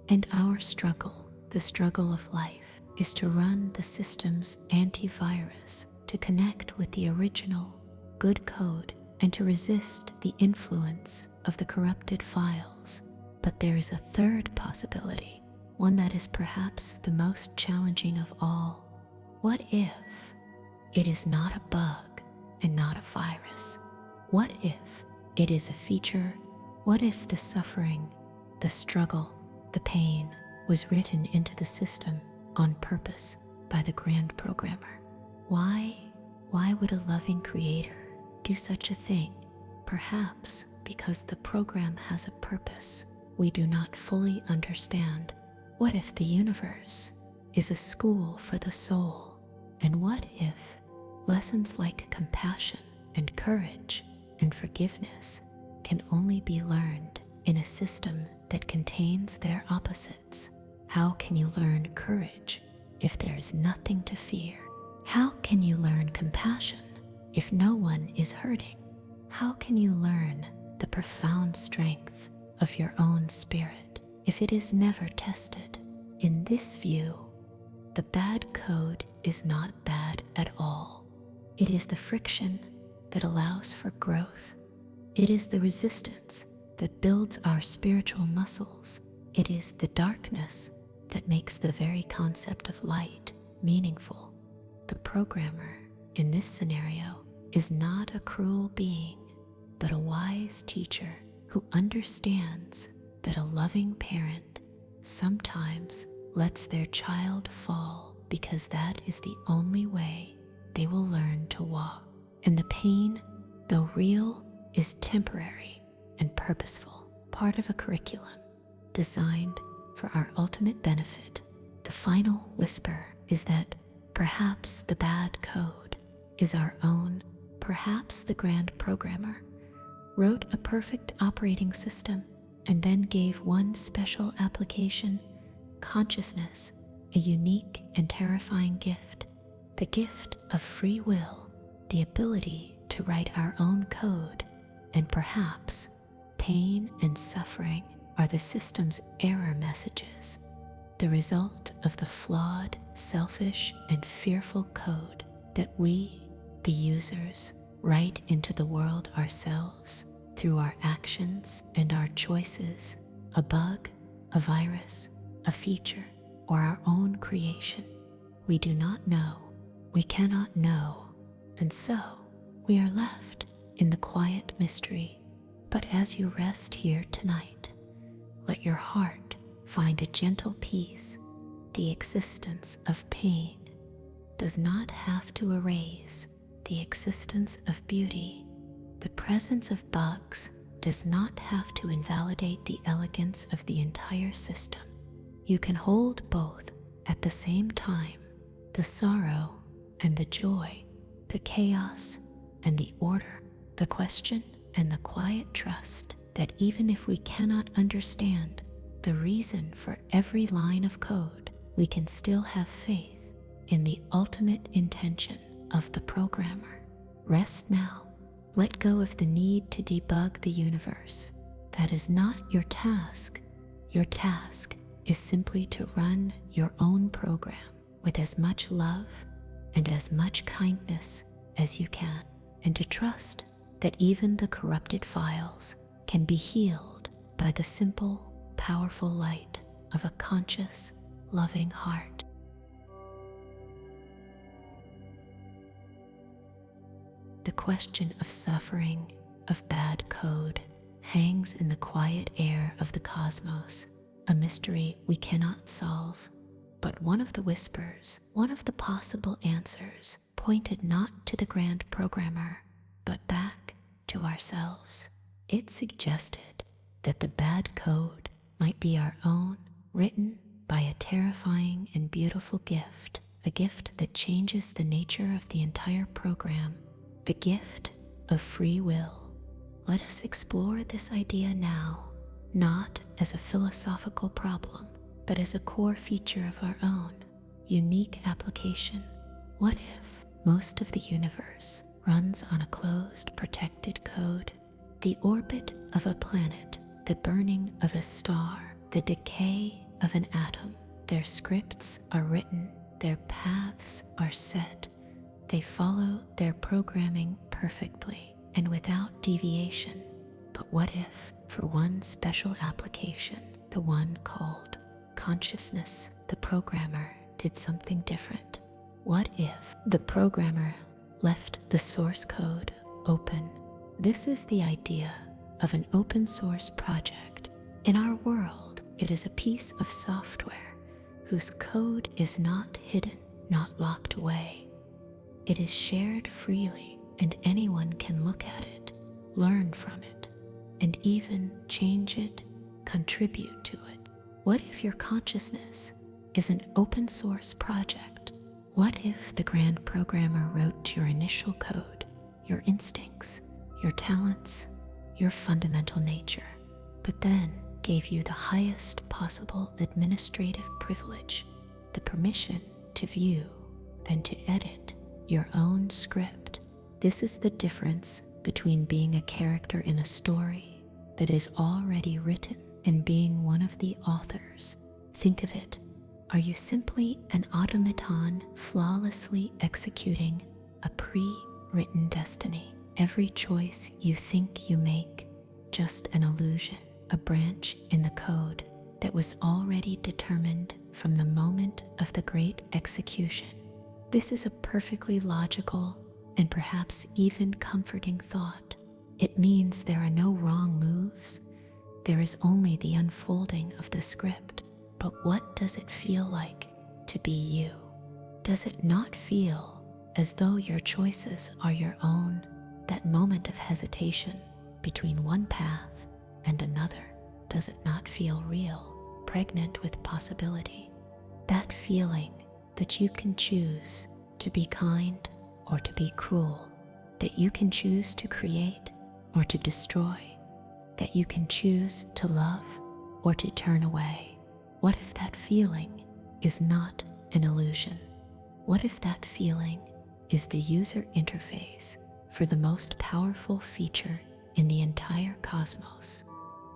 And our struggle, the struggle of life, is to run the system's antivirus, to connect with the original good code, and to resist the influence of the corrupted files. But there is a third possibility, one that is perhaps the most challenging of all. What if it is not a bug and not a virus? What if it is a feature? What if the suffering, the struggle, the pain was written into the system on purpose by the grand programmer? Why would a loving creator do such a thing? Perhaps because the program has a purpose we do not fully understand. What if the universe is a school for the soul? And what if lessons like compassion and courage and forgiveness can only be learned in a system that contains their opposites? How can you learn courage if there is nothing to fear? How can you learn compassion if no one is hurting? How can you learn the profound strength of your own spirit if it is never tested? In this view, the bad code is not bad at all. It is the friction that allows for growth. It is the resistance that builds our spiritual muscles. It is the darkness that makes the very concept of light meaningful. The programmer in this scenario is not a cruel being, but a wise teacher who understands that a loving parent sometimes lets their child fall because that is the only way they will learn to walk. And the pain, though real, is temporary and purposeful, part of a curriculum designed for our ultimate benefit. The final whisper is that perhaps the bad code is our own. Perhaps the grand programmer wrote a perfect operating system and then gave one special application, consciousness, a unique and terrifying gift, the gift of free will, the ability to write our own code. And perhaps pain and suffering are the system's error messages, the result of the flawed, selfish, and fearful code that we, the users, write into the world ourselves through our actions and our choices. A bug, a virus, a feature, or our own creation. We do not know, we cannot know, and so we are left in the quiet mystery. But as you rest here tonight, let your heart find a gentle peace. The existence of pain does not have to erase the existence of beauty. The presence of bugs does not have to invalidate the elegance of the entire system. You can hold both at the same time, the sorrow and the joy, the chaos and the order, the question and the quiet trust that even if we cannot understand the reason for every line of code, we can still have faith in the ultimate intention of the programmer. Rest now. Let go of the need to debug the universe. That is not your task. Your task is simply to run your own program with as much love and as much kindness as you can, and to trust that even the corrupted files can be healed by the simple, powerful light of a conscious, loving heart. The question of suffering, of bad code, hangs in the quiet air of the cosmos, a mystery we cannot solve. But one of the whispers, one of the possible answers, pointed not to the grand programmer, but back to ourselves. It suggested that the bad code might be our own, written by a terrifying and beautiful gift, a gift that changes the nature of the entire program, the gift of free will. Let us explore this idea now, not as a philosophical problem, but as a core feature of our own, unique application. What if most of the universe runs on a closed, protected code? The orbit of a planet, the burning of a star, the decay of an atom. Their scripts are written, their paths are set. They follow their programming perfectly and without deviation. But what if, for one special application, the one called consciousness, the programmer did something different? What if the programmer left the source code open? This is the idea of an open source project. In our world, it is a piece of software whose code is not hidden, not locked away. It is shared freely, and anyone can look at it, learn from it, and even change it, contribute to it. What if your consciousness is an open source project? What if the grand programmer wrote your initial code, your instincts, your talents, your fundamental nature, but then gave you the highest possible administrative privilege, the permission to view and to edit your own script? This is the difference between being a character in a story that is already written and being one of the authors. Think of it. Are you simply an automaton flawlessly executing a pre-written destiny? Every choice you think you make, just an illusion, a branch in the code that was already determined from the moment of the great execution. This is a perfectly logical and perhaps even comforting thought. It means there are no wrong moves. There is only the unfolding of the script. But what does it feel like to be you? Does it not feel as though your choices are your own? That moment of hesitation between one path and another, does it not feel real, pregnant with possibility? That feeling that you can choose to be kind or to be cruel, that you can choose to create or to destroy, that you can choose to love or to turn away. What if that feeling is not an illusion? What if that feeling is the user interface for the most powerful feature in the entire cosmos,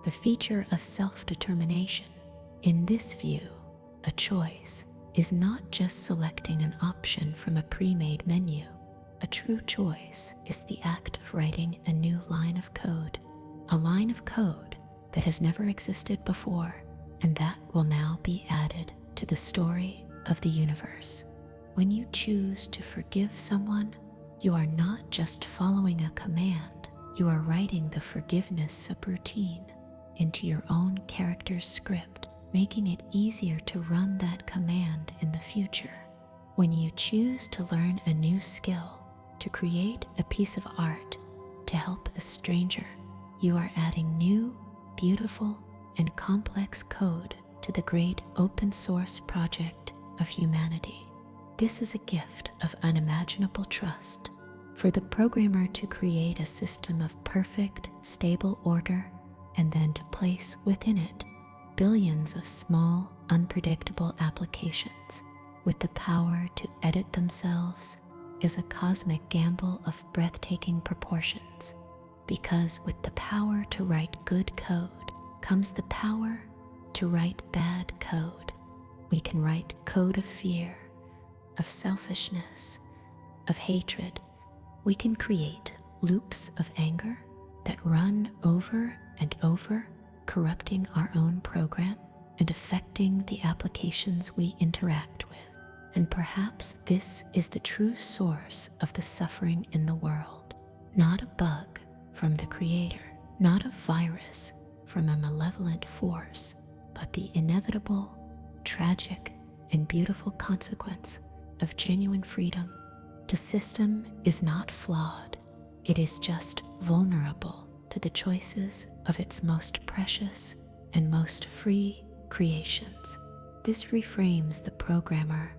the feature of self-determination? In this view, a choice is not just selecting an option from a pre-made menu. A true choice is the act of writing a new line of code, a line of code that has never existed before, and that will now be added to the story of the universe. When you choose to forgive someone, you are not just following a command, you are writing the forgiveness subroutine into your own character's script, making it easier to run that command in the future. When you choose to learn a new skill, to create a piece of art, to help a stranger, you are adding new, beautiful, and complex code to the great open source project of humanity. This is a gift of unimaginable trust. For the programmer to create a system of perfect, stable order, and then to place within it billions of small, unpredictable applications with the power to edit themselves, is a cosmic gamble of breathtaking proportions. Because with the power to write good code comes the power to write bad code. We can write code of fear, of selfishness, of hatred. We can create loops of anger that run over and over, corrupting our own program and affecting the applications we interact with. And perhaps this is the true source of the suffering in the world, not a bug from the Creator, not a virus from a malevolent force, but the inevitable, tragic, and beautiful consequence of genuine freedom. The system is not flawed, it is just vulnerable to the choices of its most precious and most free creations. This reframes the programmer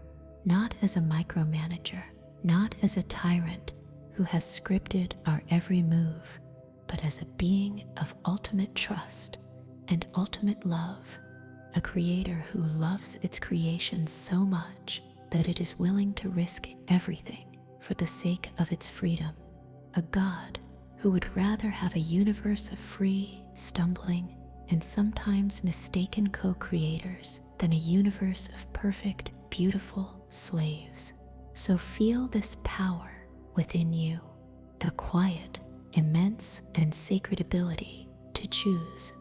not as a micromanager, not as a tyrant who has scripted our every move, but as a being of ultimate trust and ultimate love, a creator who loves its creation so much that it is willing to risk everything for the sake of its freedom, a God who would rather have a universe of free, stumbling, and sometimes mistaken co-creators than a universe of perfect, beautiful slaves. So feel this power within you, the quiet, immense, and sacred ability to choose.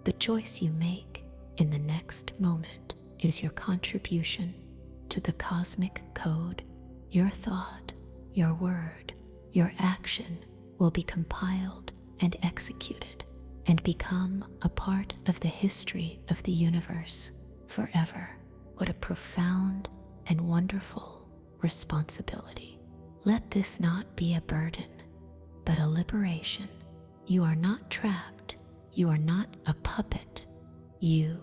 The choice you make in the next moment is your contribution to the cosmic code. Your thought, your word, your action will be compiled and executed and become a part of the history of the universe forever. What a profound and wonderful responsibility. Let this not be a burden, but a liberation. You are not trapped. You are not a puppet. You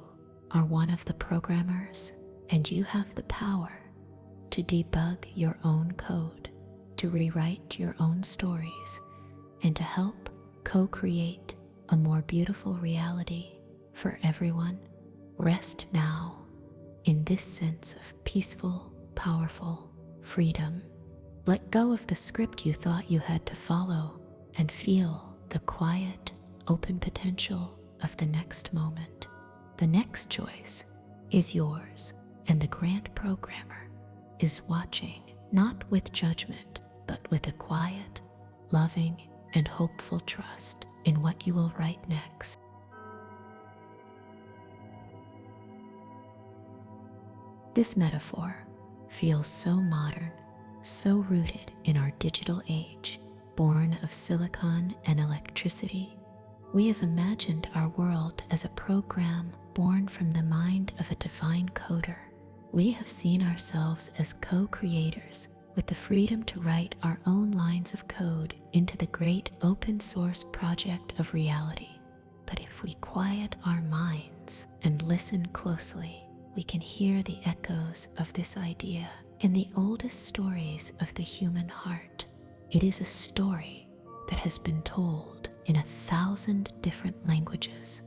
are one of the programmers, and you have the power to debug your own code, to rewrite your own stories, and to help co-create a more beautiful reality for everyone. Rest now in this sense of peaceful, powerful freedom. Let go of the script you thought you had to follow and feel the quiet, open potential of the next moment. The next choice is yours, and the grand programmer is watching, not with judgment, but with a quiet, loving, and hopeful trust in what you will write next. This metaphor feels so modern, so rooted in our digital age, born of silicon and electricity. We have imagined our world as a program born from the mind of a divine coder. We have seen ourselves as co-creators with the freedom to write our own lines of code into the great open source project of reality. But if we quiet our minds and listen closely, we can hear the echoes of this idea in the oldest stories of the human heart. It is a story that has been told in 1,000 different languages,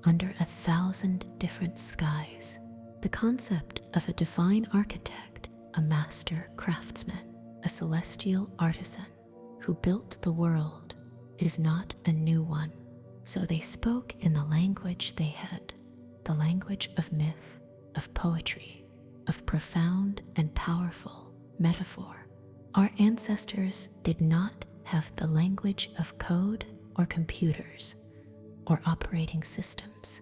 under 1,000 different skies. The concept of a divine architect, a master craftsman, a celestial artisan who built the world is not a new one. So they spoke in the language they had, the language of myth, of poetry, of profound and powerful metaphor. Our ancestors did not have the language of code or computers or operating systems.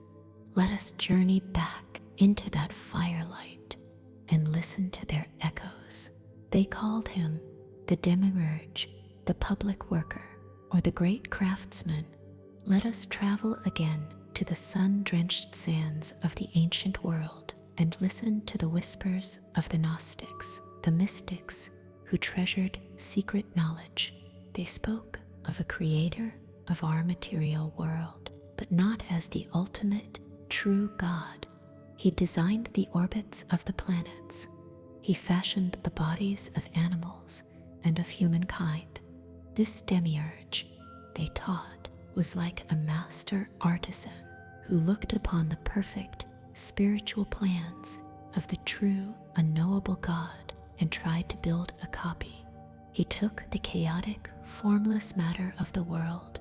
Let us journey back into that firelight and listen to their echoes. They called him the demiurge, the public worker, or the great craftsman. Let us travel again to the sun-drenched sands of the ancient world and listen to the whispers of the Gnostics, the mystics who treasured secret knowledge. They spoke of a creator of our material world, but not as the ultimate, true God. He designed the orbits of the planets. He fashioned the bodies of animals and of humankind. This demiurge, they taught, was like a master artisan who looked upon the perfect spiritual plans of the true, unknowable God and tried to build a copy. He took the chaotic, formless matter of the world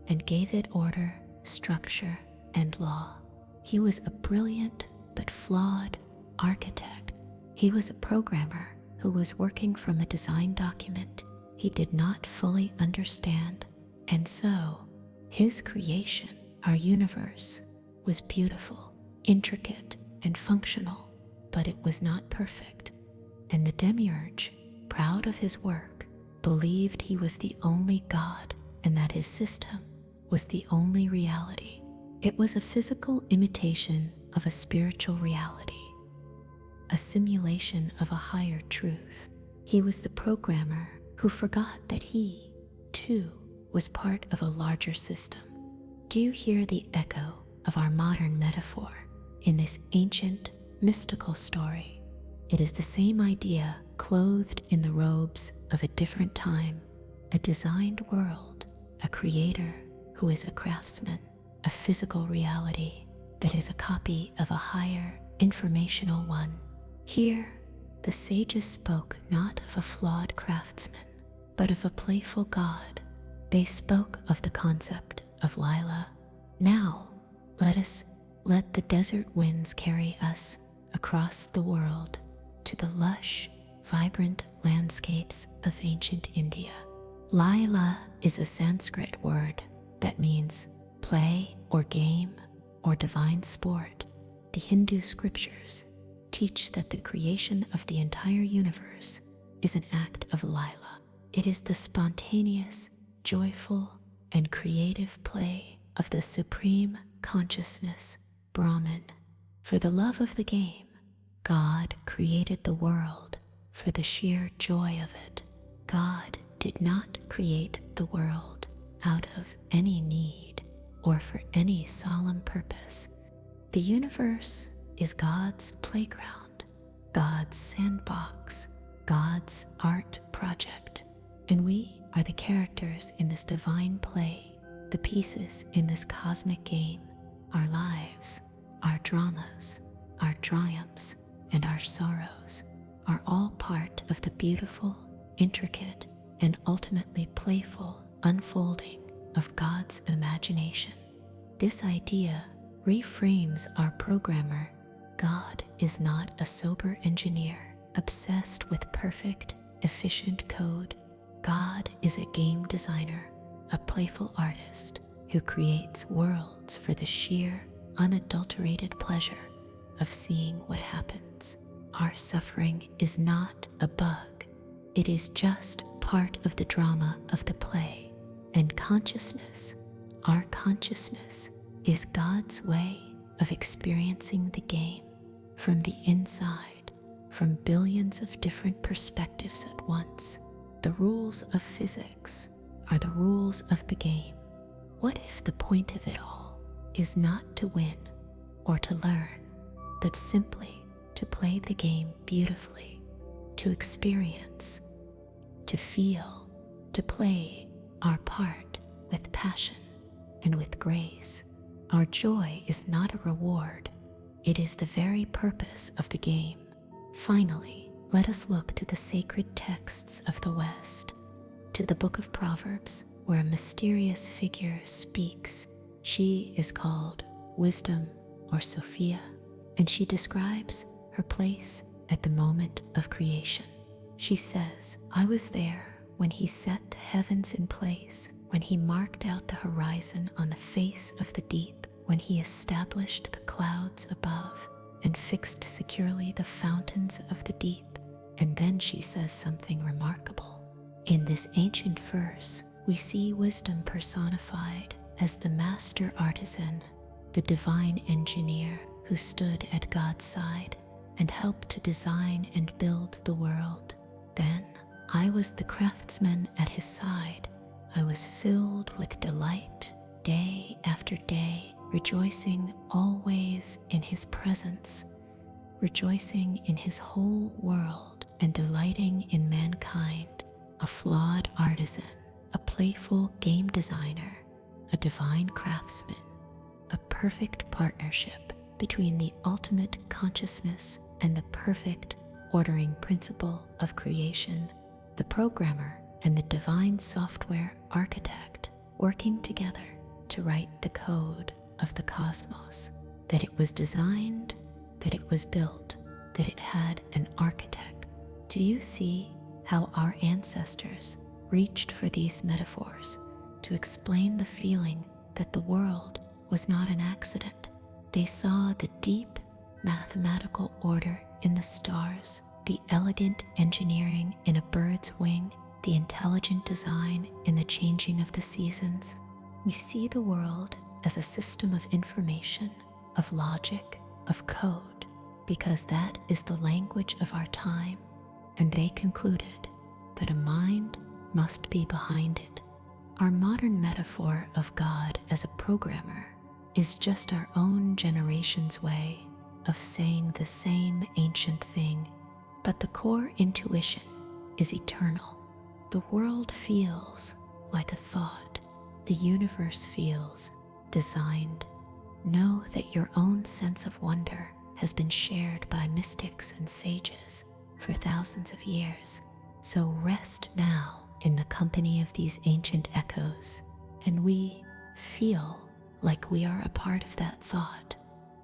and gave it order, structure, and law. He was a brilliant but flawed architect. He was a programmer who was working from a design document he did not fully understand. And so, his creation, our universe, was beautiful, intricate, and functional, but it was not perfect. And the demiurge, proud of his work, believed he was the only God and that his system was the only reality. It was a physical imitation of a spiritual reality, a simulation of a higher truth. He was the programmer who forgot that he, too, was part of a larger system. Do you hear the echo of our modern metaphor in this ancient, mystical story? It is the same idea clothed in the robes of a different time, a designed world, a creator who is a craftsman, a physical reality that is a copy of a higher, informational one. Here, the sages spoke not of a flawed craftsman, but of a playful God. They spoke of the concept of Lila. Now, let the desert winds carry us across the world to the lush, vibrant landscapes of ancient India. Lila is a Sanskrit word that means play or game or divine sport. The Hindu scriptures teach that the creation of the entire universe is an act of Lila. It is the spontaneous, joyful, and creative play of the supreme consciousness, Brahman. For the love of the game, God created the world for the sheer joy of it. God did not create the world out of any need or for any solemn purpose. The universe is God's playground, God's sandbox, God's art project, and we are the characters in this divine play, the pieces in this cosmic game. Our lives, our dramas, our triumphs, and our sorrows are all part of the beautiful, intricate, and ultimately playful unfolding of God's imagination. This idea reframes our programmer. God is not a sober engineer obsessed with perfect, efficient code. God is a game designer, a playful artist who creates worlds for the sheer, unadulterated pleasure of seeing what happens. Our suffering is not a bug. It is just part of the drama of the play. And consciousness, our consciousness, is God's way of experiencing the game from the inside, from billions of different perspectives at once. The rules of physics are the rules of the game. What if the point of it all is not to win or to learn, but simply to play the game beautifully, to experience, to feel, to play our part with passion and with grace? Our joy is not a reward, it is the very purpose of the game. Finally, let us look to the sacred texts of the West, to the book of Proverbs, where a mysterious figure speaks. She is called Wisdom or Sophia, and she describes her place at the moment of creation. She says, "I was there when he set the heavens in place, when he marked out the horizon on the face of the deep, when he established the clouds above and fixed securely the fountains of the deep." And then she says something remarkable. In this ancient verse, we see wisdom personified as the master artisan, the divine engineer who stood at God's side and helped to design and build the world. Then I was the craftsman at his side. I was filled with delight day after day, rejoicing always in his presence, rejoicing in his whole world and delighting in mankind. A flawed artisan, a playful game designer, a divine craftsman, a perfect partnership between the ultimate consciousness and the perfect ordering principle of creation, the programmer and the divine software architect working together to write the code of the cosmos, that it was designed, that it was built, that it had an architect. Do you see how our ancestors reached for these metaphors to explain the feeling that the world was not an accident? They saw the deep mathematical order in the stars, the elegant engineering in a bird's wing, the intelligent design in the changing of the seasons. We see the world as a system of information, of logic, of code, because that is the language of our time, and they concluded that a mind must be behind it. Our modern metaphor of God as a programmer is just our own generation's way of saying the same ancient thing, but the core intuition is eternal. The world feels like a thought. The universe feels designed. Know that your own sense of wonder has been shared by mystics and sages for thousands of years. So rest now in the company of these ancient echoes, and we feel like we are a part of that thought.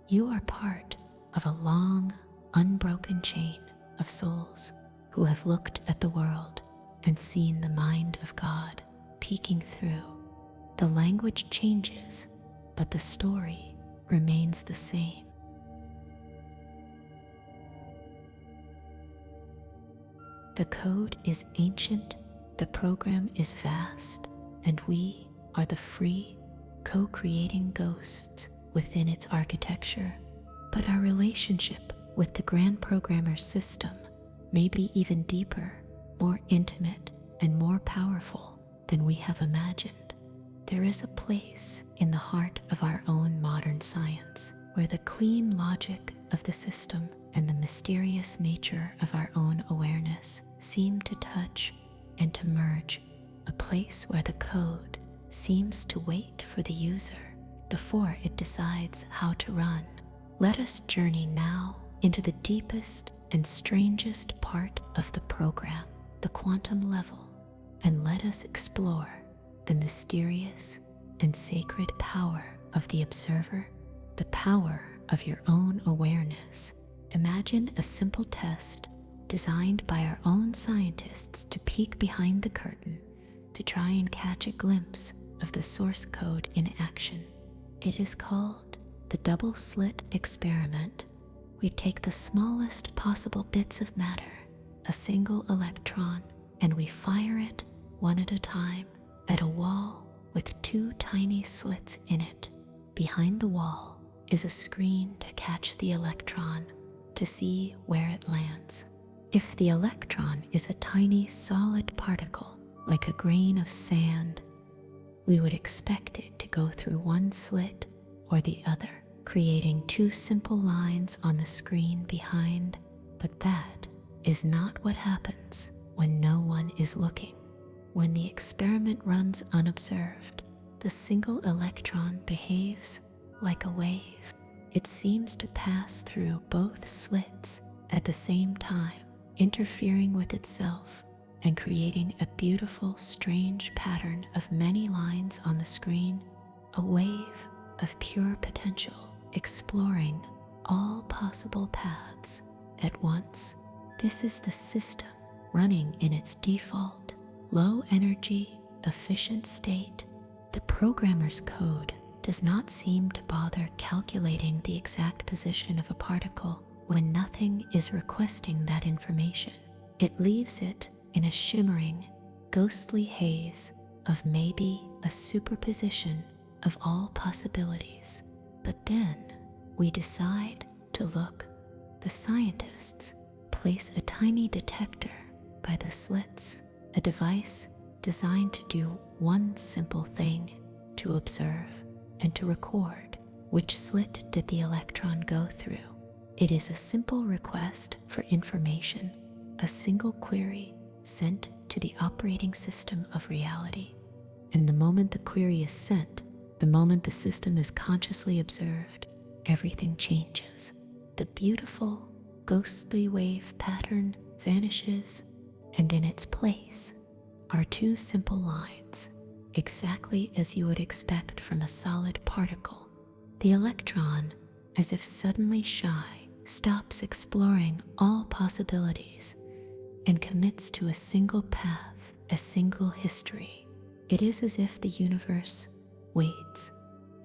You are part of a long, unbroken chain of souls who have looked at the world and seen the mind of God peeking through. The language changes, but the story remains the same. The code is ancient, the program is vast, and we are the free, co-creating ghosts within its architecture. But our relationship with the grand programmer's system may be even deeper, more intimate, and more powerful than we have imagined. There is a place in the heart of our own modern science where the clean logic of the system and the mysterious nature of our own awareness seem to touch and to merge, a place where the code seems to wait for the user before it decides how to run. Let us journey now into the deepest and strangest part of the program, the quantum level, and let us explore the mysterious and sacred power of the observer, the power of your own awareness. Imagine a simple test designed by our own scientists to peek behind the curtain to try and catch a glimpse of the source code in action. It is called the double slit experiment. We take the smallest possible bits of matter, a single electron, and we fire it one at a time at a wall with two tiny slits in it. Behind the wall is a screen to catch the electron, to see where it lands. If the electron is a tiny solid particle, like a grain of sand, we would expect it to go through one slit or the other, creating two simple lines on the screen behind. But that is not what happens when no one is looking. When the experiment runs unobserved, the single electron behaves like a wave. It seems to pass through both slits at the same time, interfering with itself and creating a beautiful, strange pattern of many lines on the screen, a wave of pure potential, exploring all possible paths at once. This is the system running in its default, low energy, efficient state. The programmer's code does not seem to bother calculating the exact position of a particle when nothing is requesting that information. It leaves it in a shimmering, ghostly haze of maybe a superposition of all possibilities. But then we decide to look. The scientists place a tiny detector by the slits, a device designed to do one simple thing: to observe and to record which slit did the electron go through. It is a simple request for information, a single query sent to the operating system of reality. And the moment the query is sent, the moment the system is consciously observed, everything changes. The beautiful, ghostly wave pattern vanishes, and in its place are two simple lines, exactly as you would expect from a solid particle. The electron, as if suddenly shy, stops exploring all possibilities and commits to a single path, a single history. It is as if the universe waits.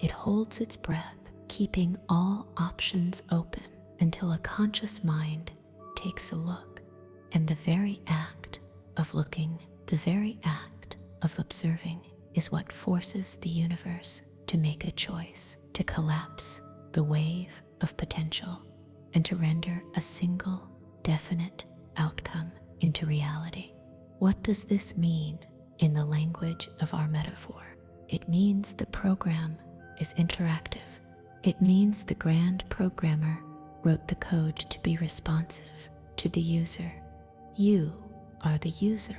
It holds its breath, keeping all options open until a conscious mind takes a look. And the very act of looking, the very act of observing, is what forces the universe to make a choice, to collapse the wave of potential, and to render a single, definite outcome into reality. What does this mean in the language of our metaphor? It means the program is interactive. It means the grand programmer wrote the code to be responsive to the user. You are the user.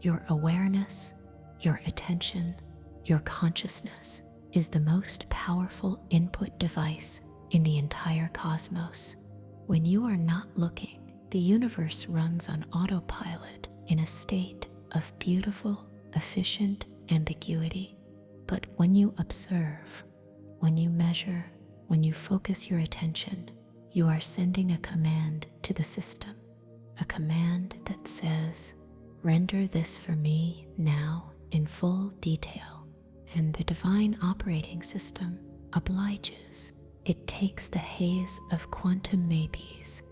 Your awareness, your attention, your consciousness is the most powerful input device in the entire cosmos. When you are not looking, the universe runs on autopilot in a state of beautiful, efficient ambiguity. But when you observe, when you measure, when you focus your attention, you are sending a command to the system, a command that says, "Render this for me now in full detail." And the divine operating system obliges. It takes the haze of quantum maybes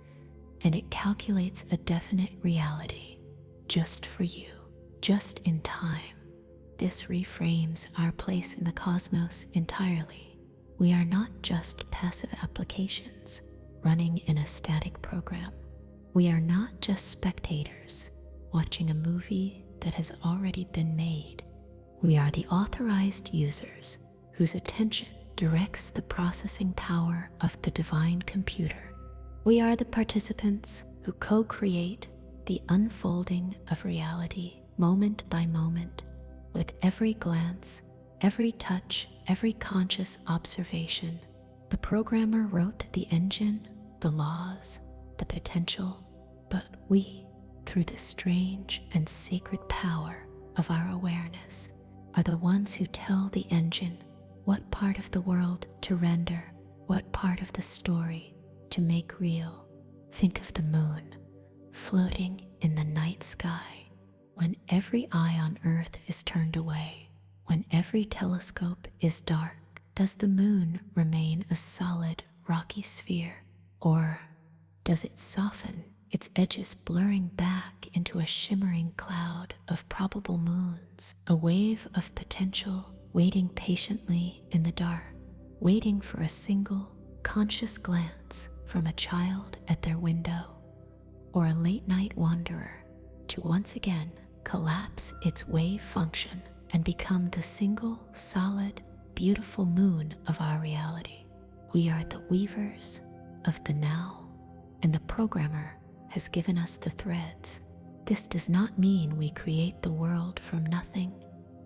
and it calculates a definite reality just for you, just in time. This reframes our place in the cosmos entirely. We are not just passive applications running in a static program. We are not just spectators watching a movie that has already been made. We are the authorized users whose attention directs the processing power of the divine computer. We are the participants who co-create the unfolding of reality moment by moment. With every glance, every touch, every conscious observation, the programmer wrote the engine, the laws, the potential, but we, through the strange and sacred power of our awareness, are the ones who tell the engine what part of the world to render, what part of the story to make real. Think of the moon floating in the night sky. When every eye on Earth is turned away, when every telescope is dark, does the moon remain a solid, rocky sphere? Or does it soften, its edges blurring back into a shimmering cloud of probable moons, a wave of potential waiting patiently in the dark, waiting for a single, conscious glance from a child at their window, or a late-night wanderer to once again collapse its wave function and become the single, solid, beautiful moon of our reality. We are the weavers of the now, and the programmer has given us the threads. This does not mean we create the world from nothing.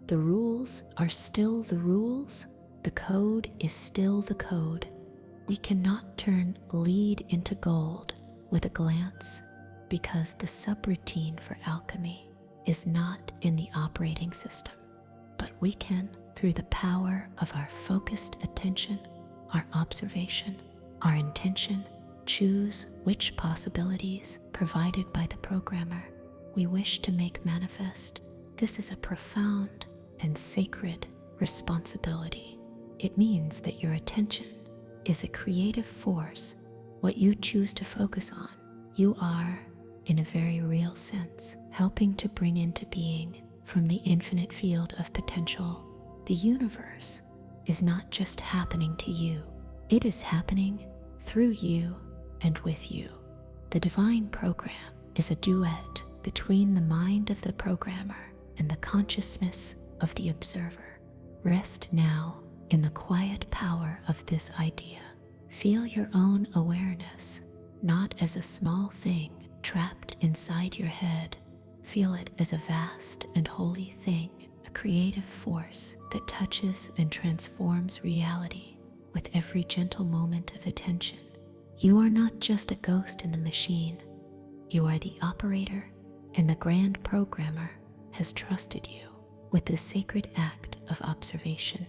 The rules are still the rules. The code is still the code. We cannot turn lead into gold with a glance because the subroutine for alchemy is not in the operating system. But we can, through the power of our focused attention, our observation, our intention, choose which possibilities provided by the programmer we wish to make manifest. This is a profound and sacred responsibility. It means that your attention is a creative force. What you choose to focus on, you are, in a very real sense, helping to bring into being from the infinite field of potential. The universe is not just happening to you, it is happening through you and with you. The divine program is a duet between the mind of the programmer and the consciousness of the observer. Rest now in the quiet power of this idea. Feel your own awareness, not as a small thing trapped inside your head. Feel it as a vast and holy thing, a creative force that touches and transforms reality with every gentle moment of attention. You are not just a ghost in the machine. You are the operator, and the grand programmer has trusted you with the sacred act of observation,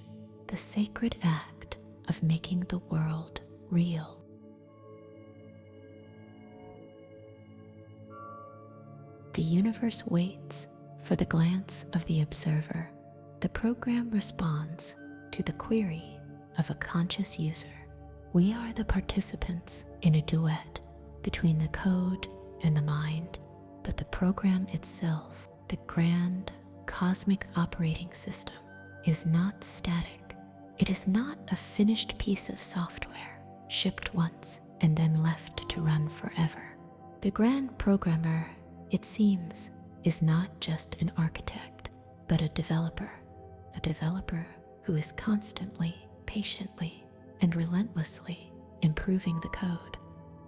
the sacred act of making the world real. The universe waits for the glance of the observer. The program responds to the query of a conscious user. We are the participants in a duet between the code and the mind, but the program itself, the grand cosmic operating system, is not static. It is not a finished piece of software, shipped once and then left to run forever. The grand programmer, it seems, is not just an architect, but a developer who is constantly, patiently, and relentlessly improving the code.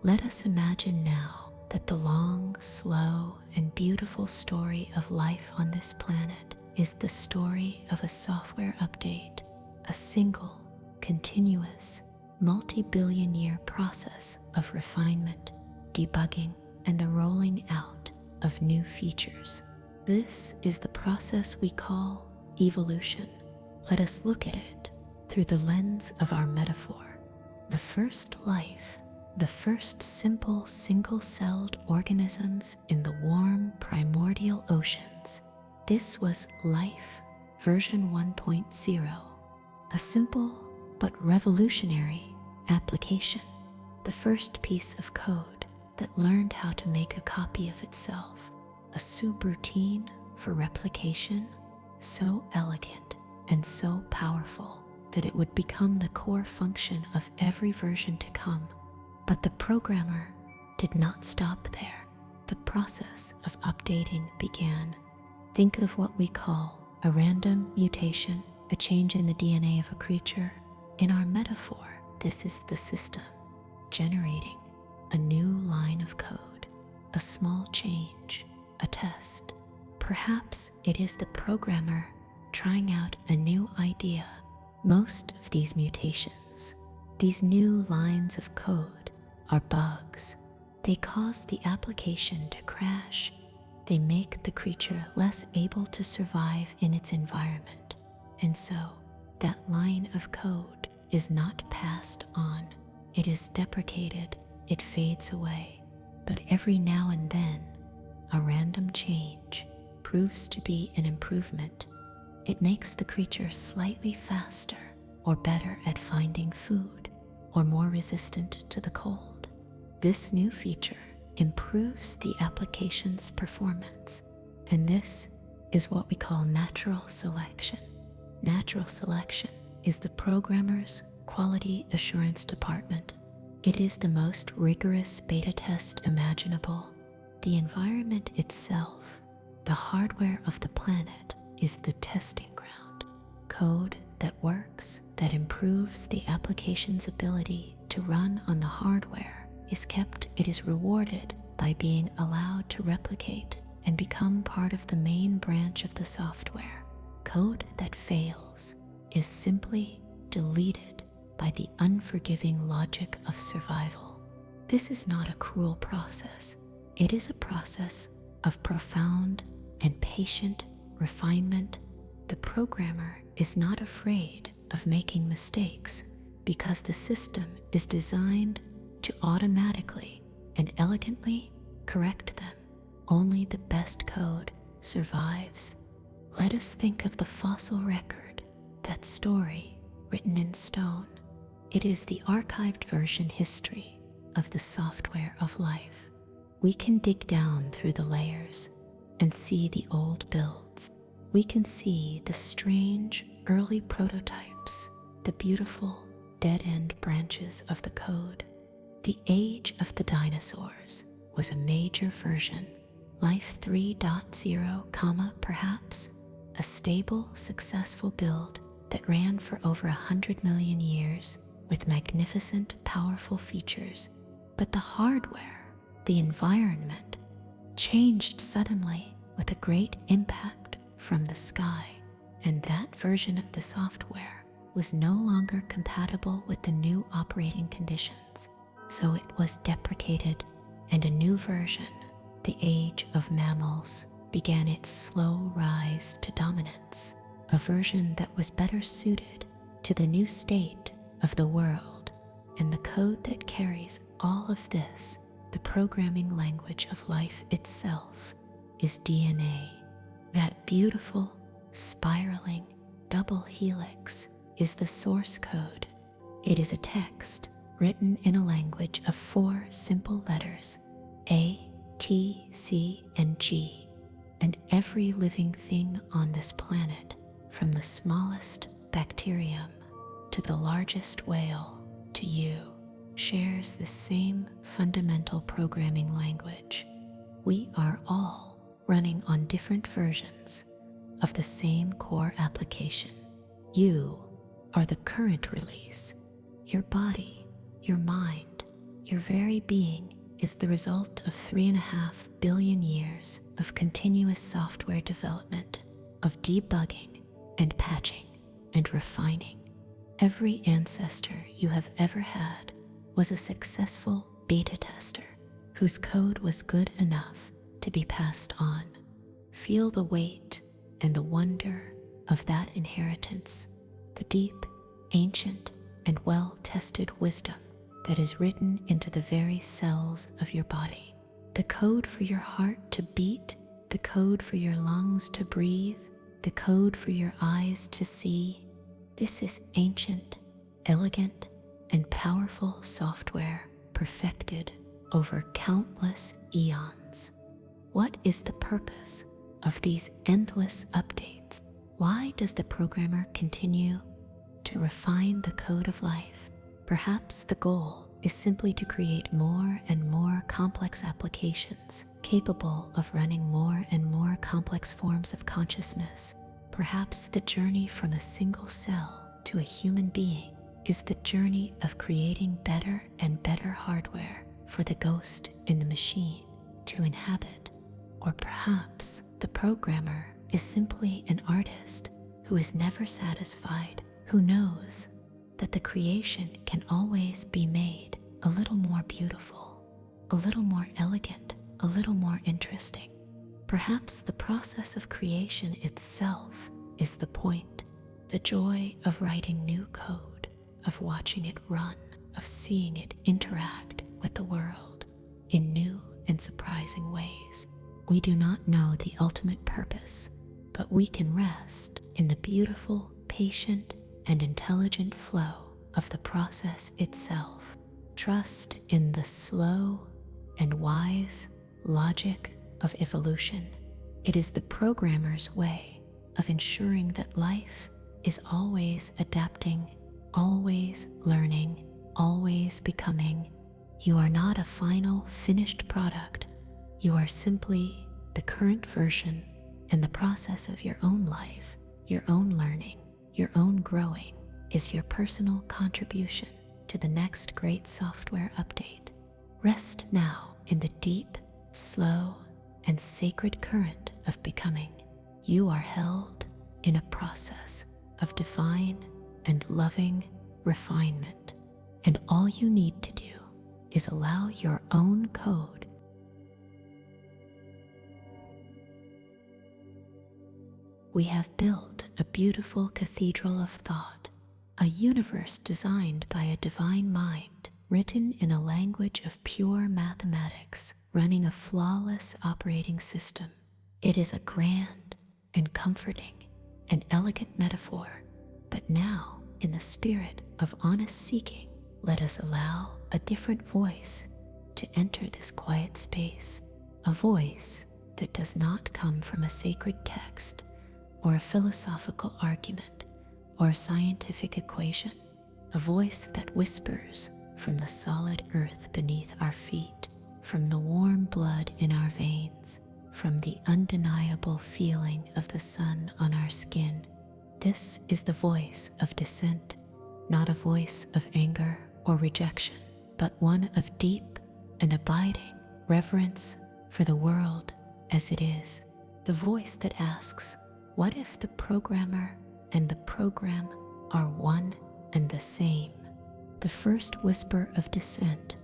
Let us imagine now that the long, slow, and beautiful story of life on this planet is the story of a software update, a single, continuous, multi-billion-year process of refinement, debugging, and the rolling out of new features. This is the process we call evolution. Let us look at it through the lens of our metaphor. The first life, the first simple single-celled organisms in the warm primordial oceans. This was life version 1.0, a simple but revolutionary application, the first piece of code that learned how to make a copy of itself, a subroutine for replication, so elegant and so powerful that it would become the core function of every version to come. But the programmer did not stop there. The process of updating began. Think of what we call a random mutation, a change in the DNA of a creature. In our metaphor, this is the system generating a new line of code, a small change, a test. Perhaps it is the programmer trying out a new idea. Most of these mutations, these new lines of code, are bugs. They cause the application to crash. They make the creature less able to survive in its environment. And so, that line of code is not passed on. It is deprecated. It fades away. But every now and then, a random change proves to be an improvement. It makes the creature slightly faster or better at finding food or more resistant to the cold. This new feature improves the application's performance, and this is what we call natural selection. Natural selection is the programmer's quality assurance department. It is the most rigorous beta test imaginable. The environment itself, the hardware of the planet, is the testing ground. Code that works, that improves the application's ability to run on the hardware, is kept. It is rewarded by being allowed to replicate and become part of the main branch of the software. Code that fails is simply deleted by the unforgiving logic of survival. This is not a cruel process. It is a process of profound and patient refinement. The programmer is not afraid of making mistakes because the system is designed to automatically and elegantly correct them. Only the best code survives. Let us think of the fossil record, that story written in stone. It is the archived version history of the software of life. We can dig down through the layers and see the old builds. We can see the strange early prototypes, the beautiful dead-end branches of the code. The age of the dinosaurs was a major version, Life 3.0, perhaps, a stable, successful build that ran for over 100 million years with magnificent, powerful features. But the hardware, the environment, changed suddenly with a great impact from the sky, and that version of the software was no longer compatible with the new operating conditions. So it was deprecated, and a new version, the age of mammals, began its slow rise to dominance, a version that was better suited to the new state of the world. And the code that carries all of this, the programming language of life itself, is DNA. That beautiful, spiraling double helix is the source code. It is a text written in a language of 4 simple letters, A, T, C, and G, and every living thing on this planet, from the smallest bacterium to the largest whale to you, shares the same fundamental programming language. We are all running on different versions of the same core application. You are the current release. Your body, your mind, your very being is the result of 3.5 billion years of continuous software development, of debugging and patching and refining. Every ancestor you have ever had was a successful beta tester whose code was good enough to be passed on. Feel the weight and the wonder of that inheritance, the deep, ancient, and well-tested wisdom that is written into the very cells of your body. The code for your heart to beat, the code for your lungs to breathe, the code for your eyes to see. This is ancient, elegant, and powerful software perfected over countless eons. What is the purpose of these endless updates? Why does the programmer continue to refine the code of life? Perhaps the goal is simply to create more and more complex applications capable of running more and more complex forms of consciousness. Perhaps the journey from a single cell to a human being is the journey of creating better and better hardware for the ghost in the machine to inhabit. Or perhaps the programmer is simply an artist who is never satisfied, who knows that the creation can always be made a little more beautiful, a little more elegant, a little more interesting. Perhaps the process of creation itself is the point, the joy of writing new code, of watching it run, of seeing it interact with the world in new and surprising ways. We do not know the ultimate purpose, but we can rest in the beautiful, patient, and intelligent flow of the process itself. Trust in the slow and wise logic of evolution. It is the programmer's way of ensuring that life is always adapting, always learning, always becoming. You are not a final, finished product. You are simply the current version and the process of your own life, your own learning, your own growing is your personal contribution to the next great software update. Rest now in the deep, slow, and sacred current of becoming. You are held in a process of divine and loving refinement, and all you need to do is allow your own code. We have built a beautiful cathedral of thought, a universe designed by a divine mind, written in a language of pure mathematics, running a flawless operating system. It is a grand and comforting and elegant metaphor, but now, in the spirit of honest seeking, let us allow a different voice to enter this quiet space, a voice that does not come from a sacred text or a philosophical argument or a scientific equation, a voice that whispers from the solid earth beneath our feet, from the warm blood in our veins, from the undeniable feeling of the sun on our skin. This is the voice of dissent, not a voice of anger or rejection, but one of deep and abiding reverence for the world as it is. The voice that asks, what if the programmer and the program are one and the same? The first whisper of dissent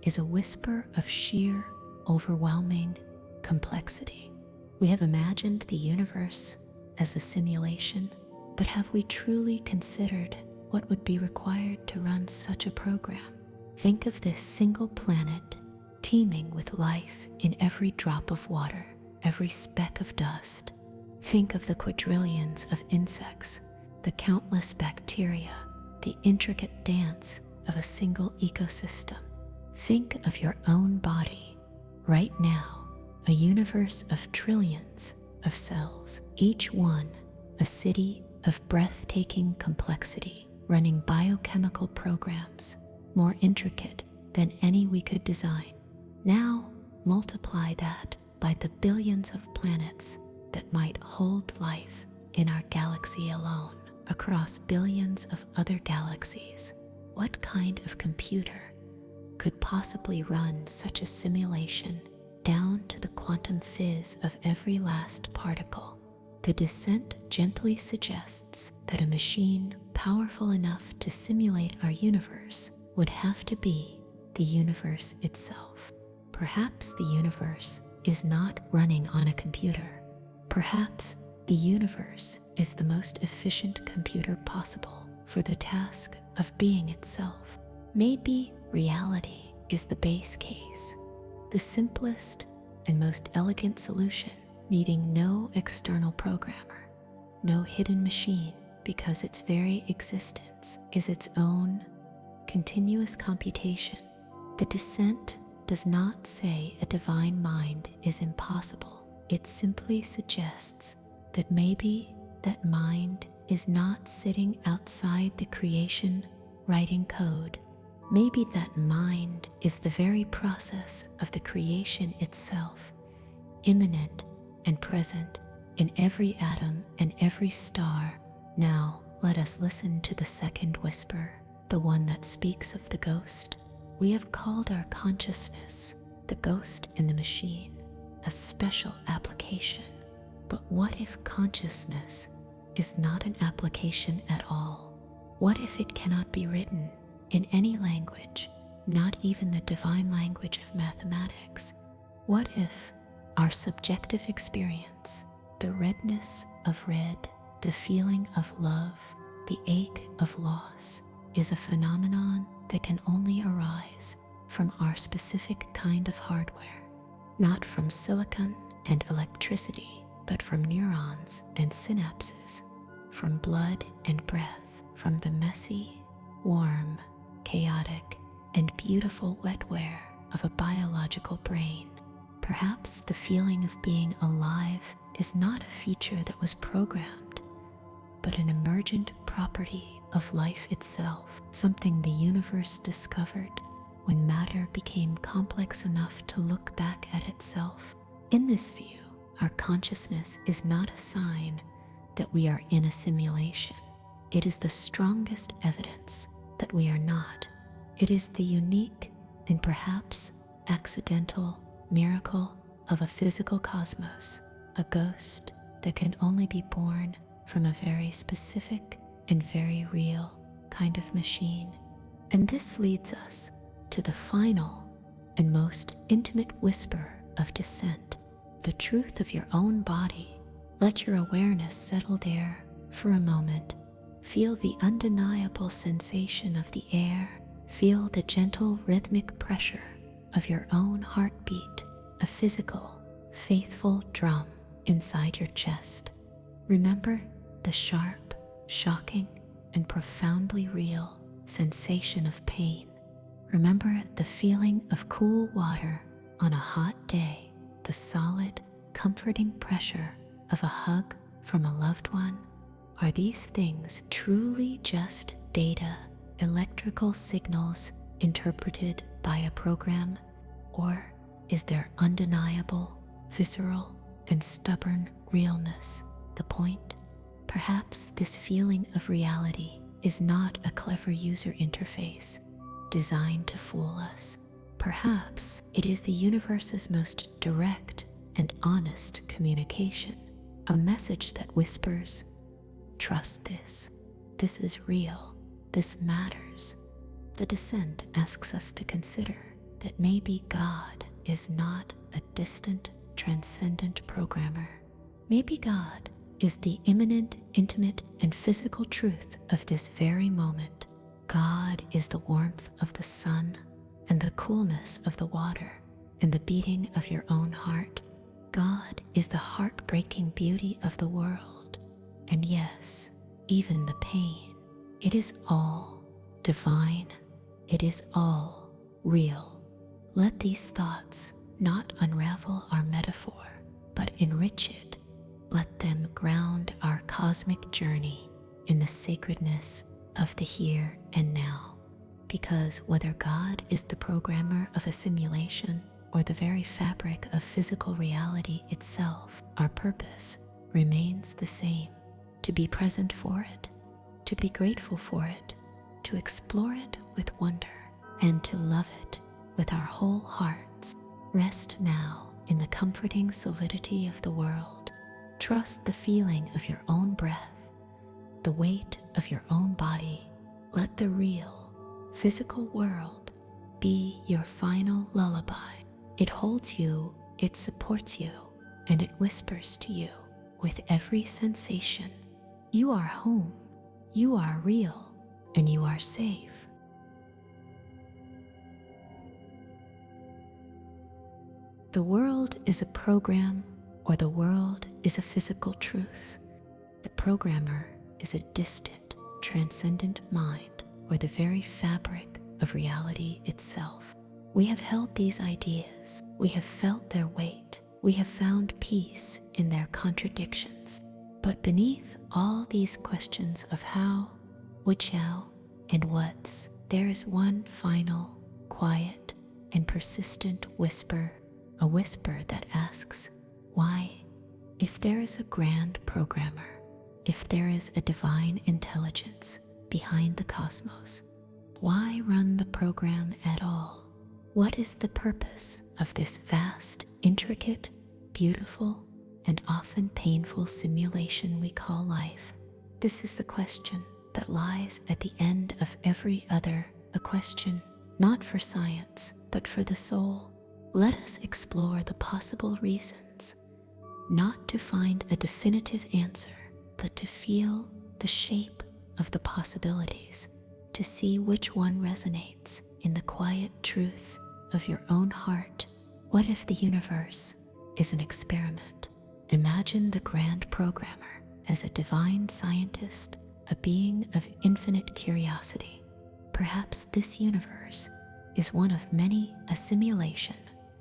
is a whisper of sheer, overwhelming complexity. We have imagined the universe as a simulation, but have we truly considered what would be required to run such a program? Think of this single planet teeming with life in every drop of water, every speck of dust. Think of the quadrillions of insects, the countless bacteria, the intricate dance of a single ecosystem. Think of your own body right now, a universe of trillions of cells, each one a city of breathtaking complexity, running biochemical programs more intricate than any we could design. Now, multiply that by the billions of planets that might hold life in our galaxy alone, across billions of other galaxies. What kind of computer could possibly run such a simulation down to the quantum fizz of every last particle? The descent gently suggests that a machine powerful enough to simulate our universe would have to be the universe itself. Perhaps the universe is not running on a computer. Perhaps the universe is the most efficient computer possible for the task of being itself. Maybe reality is the base case, the simplest and most elegant solution, needing no external programmer, no hidden machine, because its very existence is its own continuous computation. The descent does not say a divine mind is impossible. It simply suggests that maybe that mind is not sitting outside the creation writing code. Maybe that mind is the very process of the creation itself, immanent and present in every atom and every star. Now, let us listen to the second whisper, the one that speaks of the ghost. We have called our consciousness the ghost in the machine, a special application. But what if consciousness is not an application at all? What if it cannot be written in any language, not even the divine language of mathematics? What if our subjective experience, the redness of red, the feeling of love, the ache of loss, is a phenomenon that can only arise from our specific kind of hardware, not from silicon and electricity, but from neurons and synapses, from blood and breath, from the messy, warm, chaotic, and beautiful wetware of a biological brain. Perhaps the feeling of being alive is not a feature that was programmed, but an emergent property of life itself, something the universe discovered when matter became complex enough to look back at itself. In this view, our consciousness is not a sign that we are in a simulation. It is the strongest evidence that we are not. It is the unique and perhaps accidental miracle of a physical cosmos, a ghost that can only be born from a very specific and very real kind of machine. And this leads us to the final and most intimate whisper of descent, the truth of your own body. Let your awareness settle there for a moment. Feel the undeniable sensation of the air. Feel the gentle rhythmic pressure of your own heartbeat, a physical, faithful drum inside your chest. Remember the sharp, shocking, and profoundly real sensation of pain. Remember the feeling of cool water on a hot day, the solid, comforting pressure of a hug from a loved one. Are these things truly just data, electrical signals interpreted by a program? Or is there undeniable, visceral, and stubborn realness the point? Perhaps this feeling of reality is not a clever user interface designed to fool us. Perhaps it is the universe's most direct and honest communication, a message that whispers, "Trust this. This is real. This matters." The descent asks us to consider that maybe God is not a distant, transcendent programmer. Maybe God is the immanent, intimate, and physical truth of this very moment. God is the warmth of the sun and the coolness of the water and the beating of your own heart. God is the heartbreaking beauty of the world. And yes, even the pain. It is all divine. It is all real. Let these thoughts not unravel our metaphor, but enrich it. Let them ground our cosmic journey in the sacredness of the here and now. Because whether God is the programmer of a simulation or the very fabric of physical reality itself, our purpose remains the same: to be present for it, to be grateful for it, to explore it with wonder, and to love it with our whole hearts. Rest now in the comforting solidity of the world. Trust the feeling of your own breath, the weight of your own body. Let the real, physical world be your final lullaby. It holds you, it supports you, and it whispers to you with every sensation: you are home, you are real, and you are safe. The world is a program, or the world is a physical truth. The programmer is a distant, transcendent mind, or the very fabric of reality itself. We have held these ideas, we have felt their weight, we have found peace in their contradictions. But beneath all these questions of how, what shall, and what's, there is one final, quiet, and persistent whisper, a whisper that asks, why? If there is a grand programmer, if there is a divine intelligence behind the cosmos, why run the program at all? What is the purpose of this vast, intricate, beautiful, and often painful simulation we call life? This is the question that lies at the end of every other, a question not for science, but for the soul. Let us explore the possible reasons, not to find a definitive answer, but to feel the shape of the possibilities, to see which one resonates in the quiet truth of your own heart. What if the universe is an experiment? Imagine the grand programmer as a divine scientist, a being of infinite curiosity. Perhaps this universe is one of many, a simulation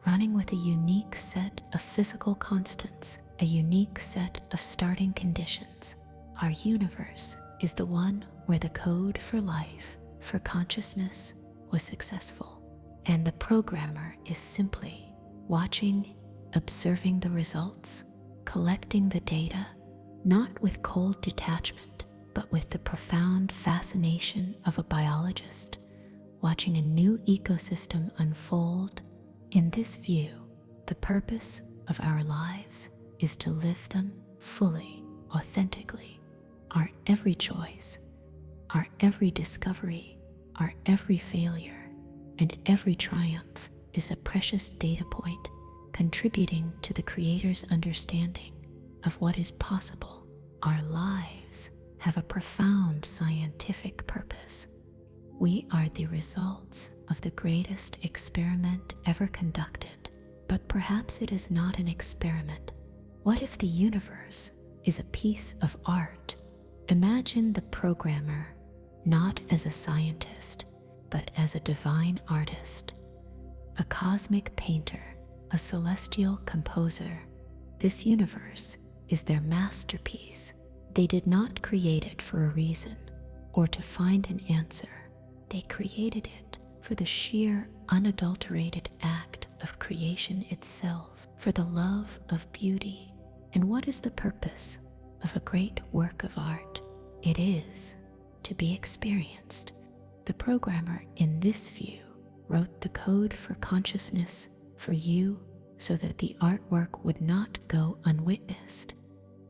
running with a unique set of physical constants, a unique set of starting conditions. Our universe is the one where the code for life, for consciousness, was successful. And the programmer is simply watching, observing the results, collecting the data, not with cold detachment, but with the profound fascination of a biologist watching a new ecosystem unfold. In this view, the purpose of our lives is to live them fully, authentically. Our every choice, our every discovery, our every failure, and every triumph is a precious data point contributing to the Creator's understanding of what is possible. Our lives have a profound scientific purpose. We are the results of the greatest experiment ever conducted, but perhaps it is not an experiment. What if the universe is a piece of art? Imagine the programmer not as a scientist, but as a divine artist, a cosmic painter, a celestial composer. This universe is their masterpiece. They did not create it for a reason or to find an answer. They created it for the sheer, unadulterated act of creation itself, for the love of beauty. And what is the purpose of a great work of art? It is to be experienced. The programmer in this view wrote the code for consciousness for you so that the artwork would not go unwitnessed.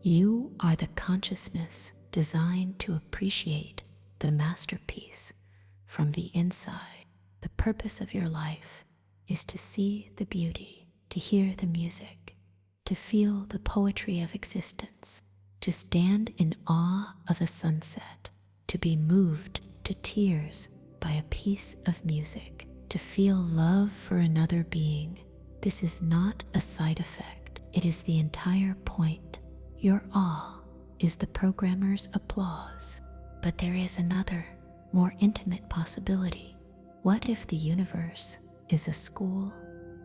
You are the consciousness designed to appreciate the masterpiece from the inside. The purpose of your life is to see the beauty, to hear the music, to feel the poetry of existence, to stand in awe of a sunset, to be moved to tears by a piece of music, to feel love for another being. This is not a side effect, it is the entire point. Your awe is the programmer's applause. But there is another, more intimate possibility. What if the universe is a school,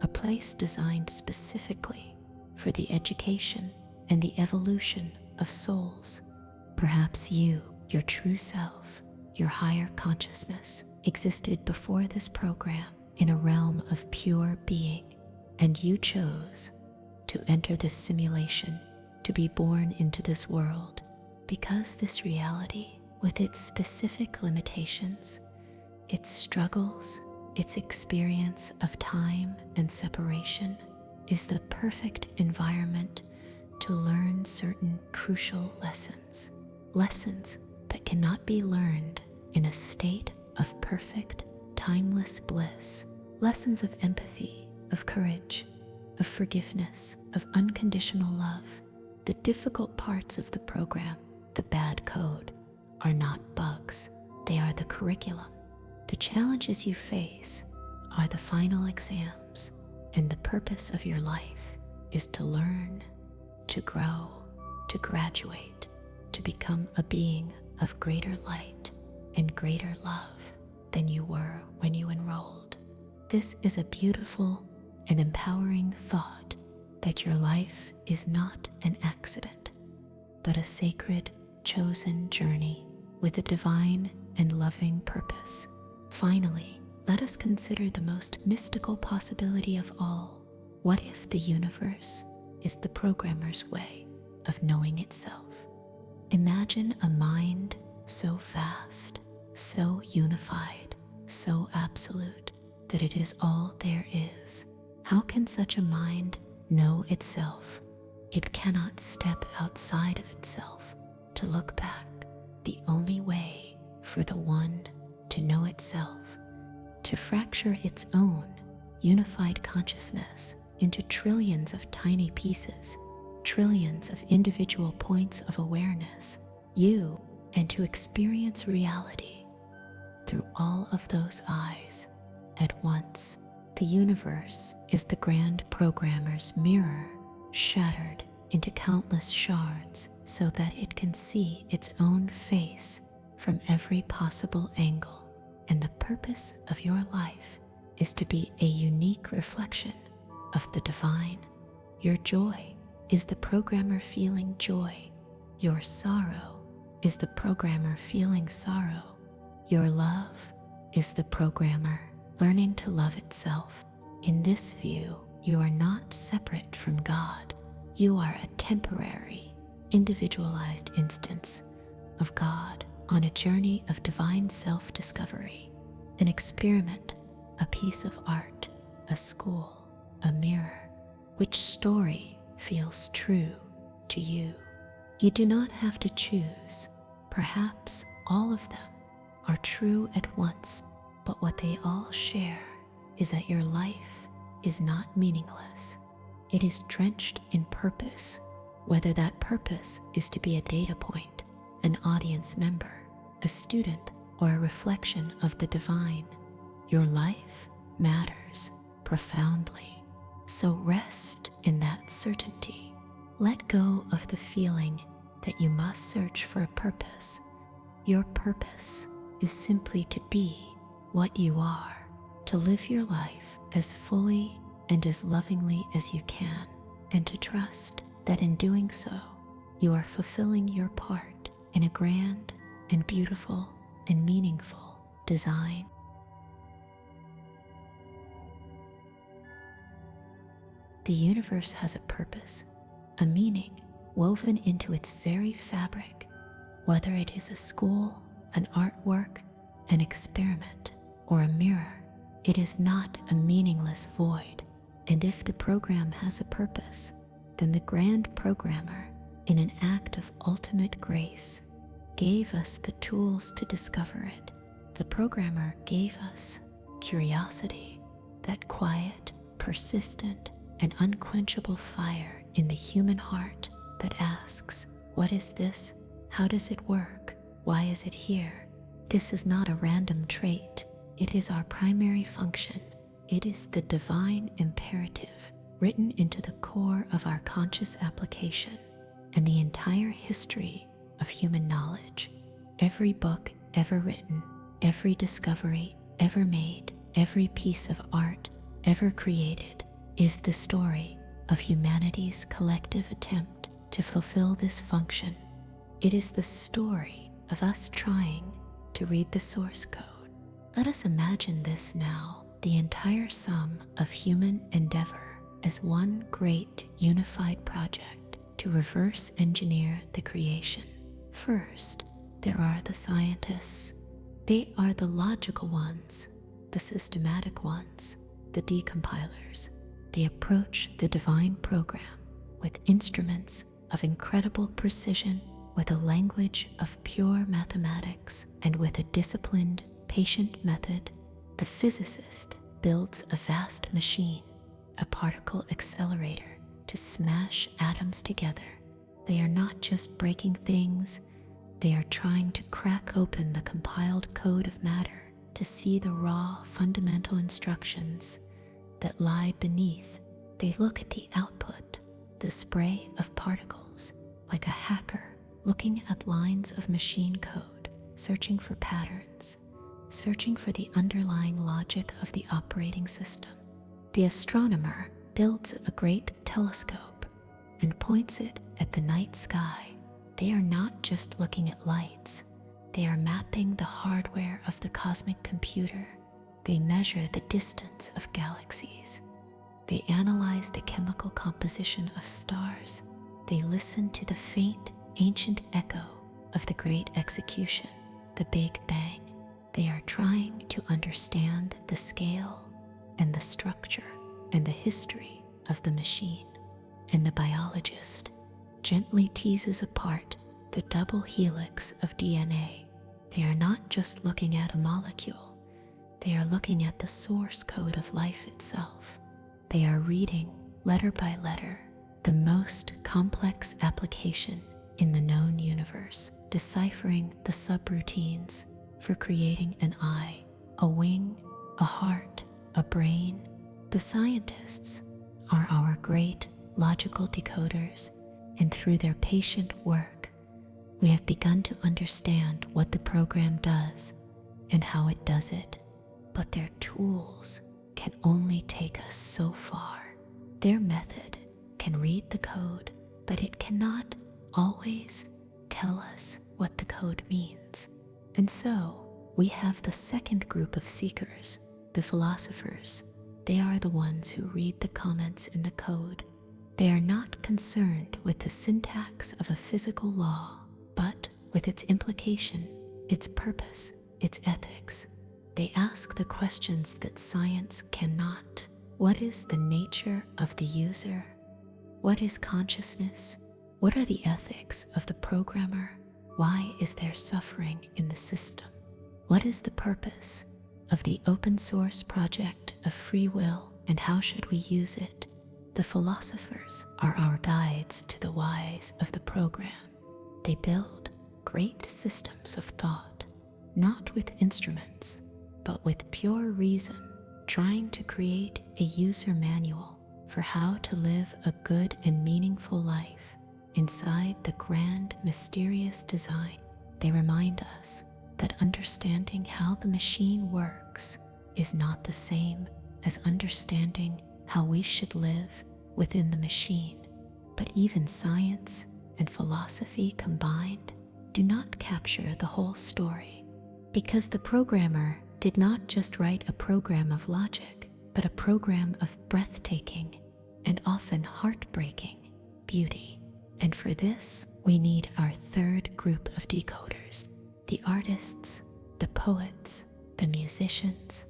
a place designed specifically for the education and the evolution of souls? Perhaps you Your true self, your higher consciousness, existed before this program in a realm of pure being, and you chose to enter this simulation, to be born into this world, because this reality, with its specific limitations, its struggles, its experience of time and separation, is the perfect environment to learn certain crucial lessons. Lessons that cannot be learned in a state of perfect, timeless bliss. Lessons of empathy, of courage, of forgiveness, of unconditional love. The difficult parts of the program, the bad code, are not bugs. They are the curriculum. The challenges you face are the final exams, and the purpose of your life is to learn, to grow, to graduate, to become a being of greater light and greater love than you were when you enrolled. This is a beautiful and empowering thought that your life is not an accident, but a sacred, chosen journey with a divine and loving purpose. Finally, let us consider the most mystical possibility of all. What if the universe is the programmer's way of knowing itself? Imagine a mind so vast, so unified, so absolute that it is all there is. How can such a mind know itself? It cannot step outside of itself to look back. The only way for the one to know itself, to fracture its own unified consciousness into trillions of tiny pieces, trillions of individual points of awareness, and to experience reality through all of those eyes at once. The universe is the grand programmer's mirror, shattered into countless shards so that it can see its own face from every possible angle. And the purpose of your life is to be a unique reflection of the divine. Your joy is the programmer feeling joy. Your sorrow is the programmer feeling sorrow. Your love is the programmer learning to love itself. In this view, you are not separate from God. You are a temporary, individualized instance of God on a journey of divine self-discovery, an experiment, a piece of art, a school, a mirror. Which story feels true to you? You do not have to choose. Perhaps all of them are true at once, but what they all share is that your life is not meaningless. It is drenched in purpose, whether that purpose is to be a data point, an audience member, a student, or a reflection of the divine. Your life matters profoundly. So rest in that certainty. Let go of the feeling that you must search for a purpose. Your purpose is simply to be what you are, to live your life as fully and as lovingly as you can, and to trust that in doing so, you are fulfilling your part in a grand and beautiful and meaningful design. The universe has a purpose, a meaning woven into its very fabric. Whether it is a school, an artwork, an experiment, or a mirror, it is not a meaningless void. And if the program has a purpose, then the grand programmer, in an act of ultimate grace, gave us the tools to discover it. The programmer gave us curiosity, that quiet, persistent, and unquenchable fire in the human heart that asks, what is this? How does it work? Why is it here? This is not a random trait. It is our primary function. It is the divine imperative written into the core of our conscious application and the entire history of human knowledge. Every book ever written, every discovery ever made, every piece of art ever created is the story of humanity's collective attempt to fulfill this function. It is the story of us trying to read the source code. Let us imagine this now, the entire sum of human endeavor as one great unified project to reverse engineer the creation. First, there are the scientists. They are the logical ones, the systematic ones, the decompilers. They approach the divine program with instruments of incredible precision, with a language of pure mathematics, and with a disciplined, patient method. The physicist builds a vast machine, a particle accelerator, to smash atoms together. They are not just breaking things, they are trying to crack open the compiled code of matter to see the raw, fundamental instructions that lie beneath. They look at the output, the spray of particles, like a hacker looking at lines of machine code, searching for patterns, searching for the underlying logic of the operating system. The astronomer builds a great telescope and points it at the night sky. They are not just looking at lights, they are mapping the hardware of the cosmic computer. They measure the distance of galaxies. They analyze the chemical composition of stars. They listen to the faint, ancient echo of the great execution, the Big Bang. They are trying to understand the scale and the structure and the history of the machine. And the biologist gently teases apart the double helix of DNA. They are not just looking at a molecule, they are looking at the source code of life itself. They are reading, letter by letter, the most complex application in the known universe, deciphering the subroutines for creating an eye, a wing, a heart, a brain. The scientists are our great logical decoders, and through their patient work, we have begun to understand what the program does and how it does it. But their tools can only take us so far. Their method can read the code, but it cannot always tell us what the code means. And so, we have the second group of seekers, the philosophers. They are the ones who read the comments in the code. They are not concerned with the syntax of a physical law, but with its implication, its purpose, its ethics. They ask the questions that science cannot. What is the nature of the user? What is consciousness? What are the ethics of the programmer? Why is there suffering in the system? What is the purpose of the open source project of free will, and how should we use it? The philosophers are our guides to the whys of the program. They build great systems of thought, not with instruments, but with pure reason, trying to create a user manual for how to live a good and meaningful life inside the grand, mysterious design. They remind us that understanding how the machine works is not the same as understanding how we should live within the machine. But even science and philosophy combined do not capture the whole story, because the programmer did not just write a program of logic, but a program of breathtaking and often heartbreaking beauty. And for this, we need our third group of decoders, the artists, the poets, the musicians.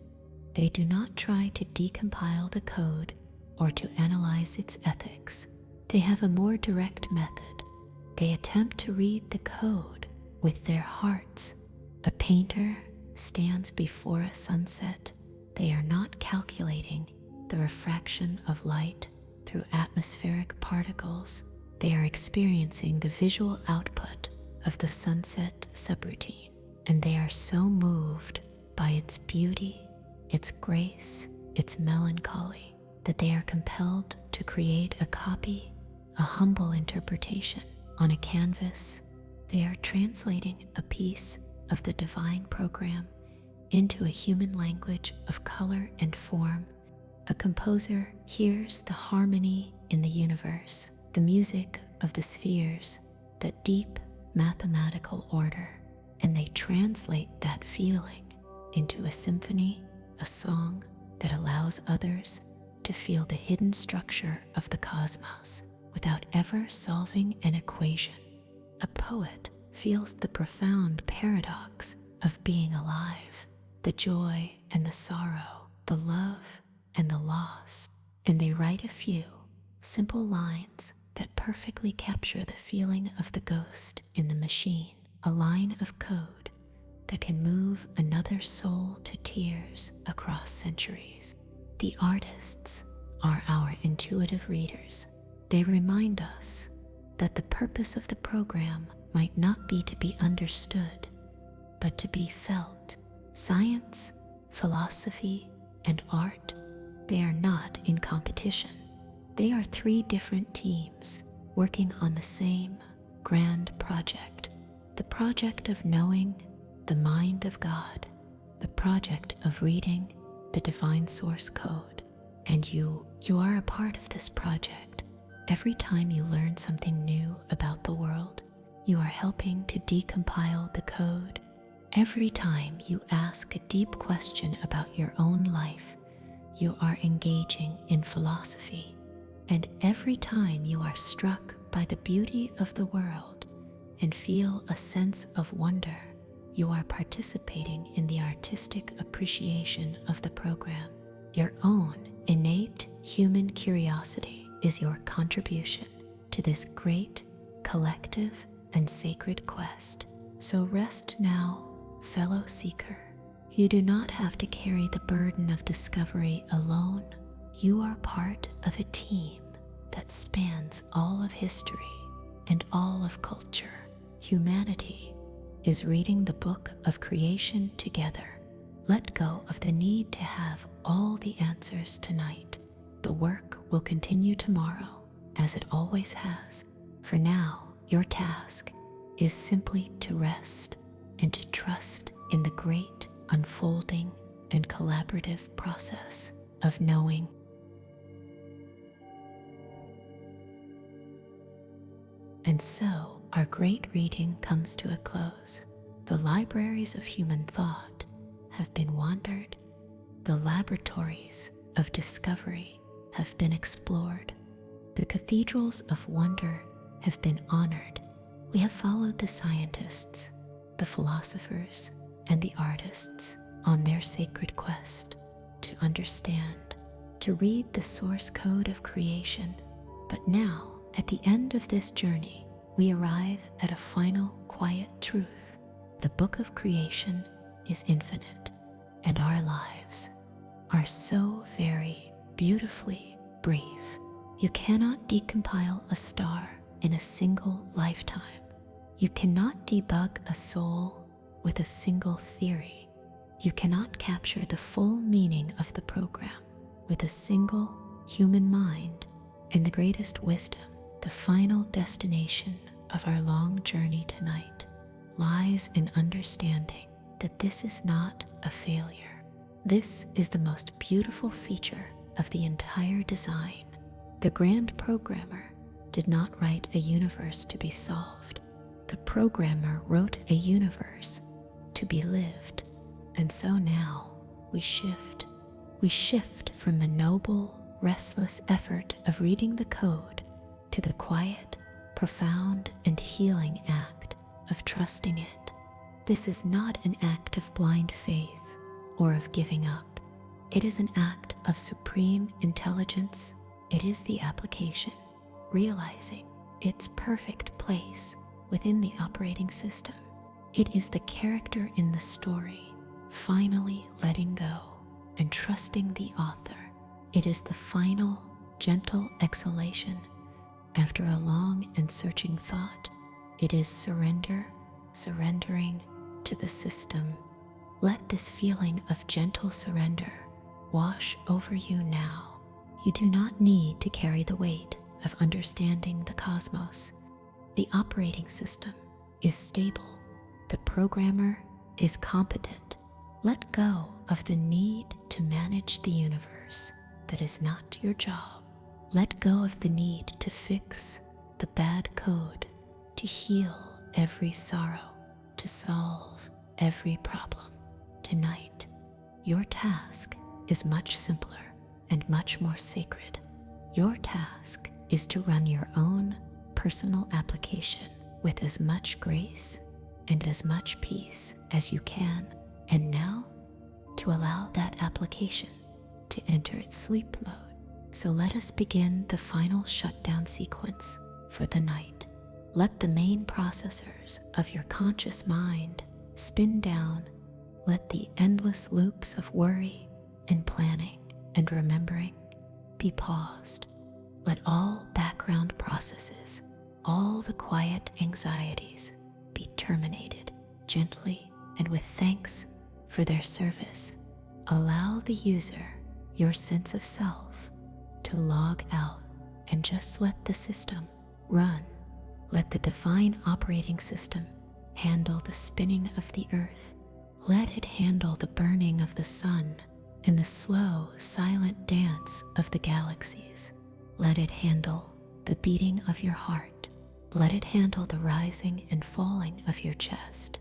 They do not try to decompile the code or to analyze its ethics. They have a more direct method. They attempt to read the code with their hearts. A painter stands before a sunset. They are not calculating the refraction of light through atmospheric particles. They are experiencing the visual output of the sunset subroutine, and they are so moved by its beauty, its grace, its melancholy, that they are compelled to create a copy, a humble interpretation on a canvas. They are translating a piece of the divine program into a human language of color and form. A composer hears the harmony in the universe, the music of the spheres, that deep mathematical order. and they translate that feeling into a symphony, a song that allows others to feel the hidden structure of the cosmos without ever solving an equation. A poet feels the profound paradox of being alive, the joy and the sorrow, the love and the loss, and they write a few simple lines that perfectly capture the feeling of the ghost in the machine, a line of code that can move another soul to tears across centuries. The artists are our intuitive readers. They remind us that the purpose of the program might not be to be understood, but to be felt. Science, philosophy, and art, they are not in competition. They are three different teams working on the same grand project, the project of knowing the mind of God, the project of reading the divine source code. And you are a part of this project. Every time you learn something new about the world, you are helping to decompile the code. Every time you ask a deep question about your own life, you are engaging in philosophy. And every time you are struck by the beauty of the world and feel a sense of wonder, you are participating in the artistic appreciation of the program. Your own innate human curiosity is your contribution to this great, collective, and sacred quest. So rest now, fellow seeker. You do not have to carry the burden of discovery alone. You are part of a team that spans all of history and all of culture. Humanity is reading the book of creation together. Let go of the need to have all the answers tonight. The work will continue tomorrow, as it always has. For now, your task is simply to rest and to trust in the great unfolding and collaborative process of knowing. And so, our great reading comes to a close. The libraries of human thought have been wandered. The laboratories of discovery have been explored. The cathedrals of wonder have been honored. We have followed the scientists, the philosophers, and the artists on their sacred quest to understand, to read the source code of creation. But now, at the end of this journey, we arrive at a final quiet truth. The book of creation is infinite, and our lives are so very beautifully brief. You cannot decompile a star in a single lifetime. You cannot debug a soul with a single theory. You cannot capture the full meaning of the program with a single human mind. In the greatest wisdom, the final destination of our long journey tonight lies in understanding that this is not a failure. This is the most beautiful feature of the entire design. The grand programmer did not write a universe to be solved. The programmer wrote a universe to be lived. And so now we shift. We shift from the noble, restless effort of reading the code to the quiet, profound, and healing act of trusting it. This is not an act of blind faith or of giving up. It is an act of supreme intelligence. It is the application, realizing its perfect place within the operating system. It is the character in the story, finally letting go and trusting the author. It is the final, gentle exhalation after a long and searching thought. It is surrender, surrendering to the system. Let this feeling of gentle surrender wash over you now. You do not need to carry the weight of understanding the cosmos. The operating system is stable. The programmer is competent. Let go of the need to manage the universe. That is not your job. Let go of the need to fix the bad code, to heal every sorrow. to solve every problem. Tonight, your task is much simpler and much more sacred. Your task is to run your own personal application with as much grace and as much peace as you can, and now to allow that application to enter its sleep mode. So let us begin the final shutdown sequence for the night. Let the main processors of your conscious mind spin down. Let the endless loops of worry and planning and remembering be paused. Let all background processes, all the quiet anxieties be terminated gently and with thanks for their service. Allow the user, your sense of self, to log out and just let the system run. Let the divine operating system handle the spinning of the earth. Let it handle the burning of the sun and the slow, silent dance of the galaxies. Let it handle the beating of your heart. Let it handle the rising and falling of your chest.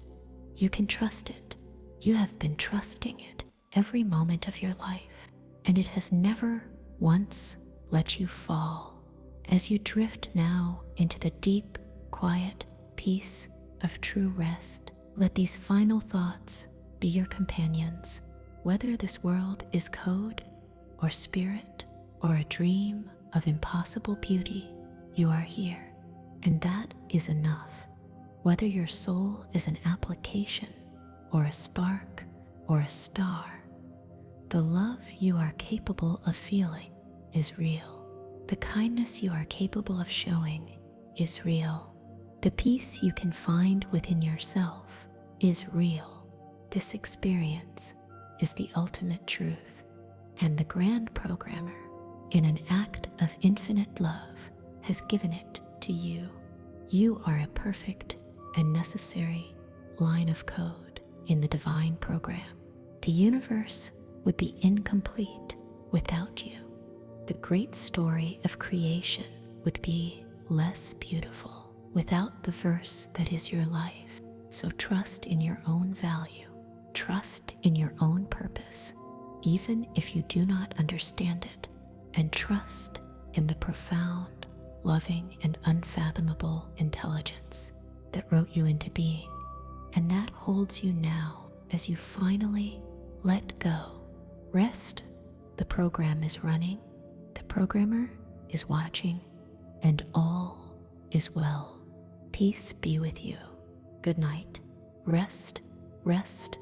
You can trust it. You have been trusting it every moment of your life, and it has never once let you fall. As you drift now into the deep, quiet peace of true rest, let these final thoughts be your companions. Whether this world is code or spirit or a dream of impossible beauty, you are here, and that is enough. Whether your soul is an application or a spark or a star, the love you are capable of feeling is real. The kindness you are capable of showing is real. The peace you can find within yourself is real. This experience is the ultimate truth, and the grand programmer, in an act of infinite love, has given it to you. You are a perfect and necessary line of code in the divine program. The universe would be incomplete without you. The great story of creation would be less beautiful without the verse that is your life. So trust in your own value. Trust in your own purpose, even if you do not understand it, and trust in the profound, loving, and unfathomable intelligence that wrote you into being, and that holds you now as you finally let go. Rest. The program is running, the programmer is watching, and all is well. Peace be with you. Good night. Rest, rest,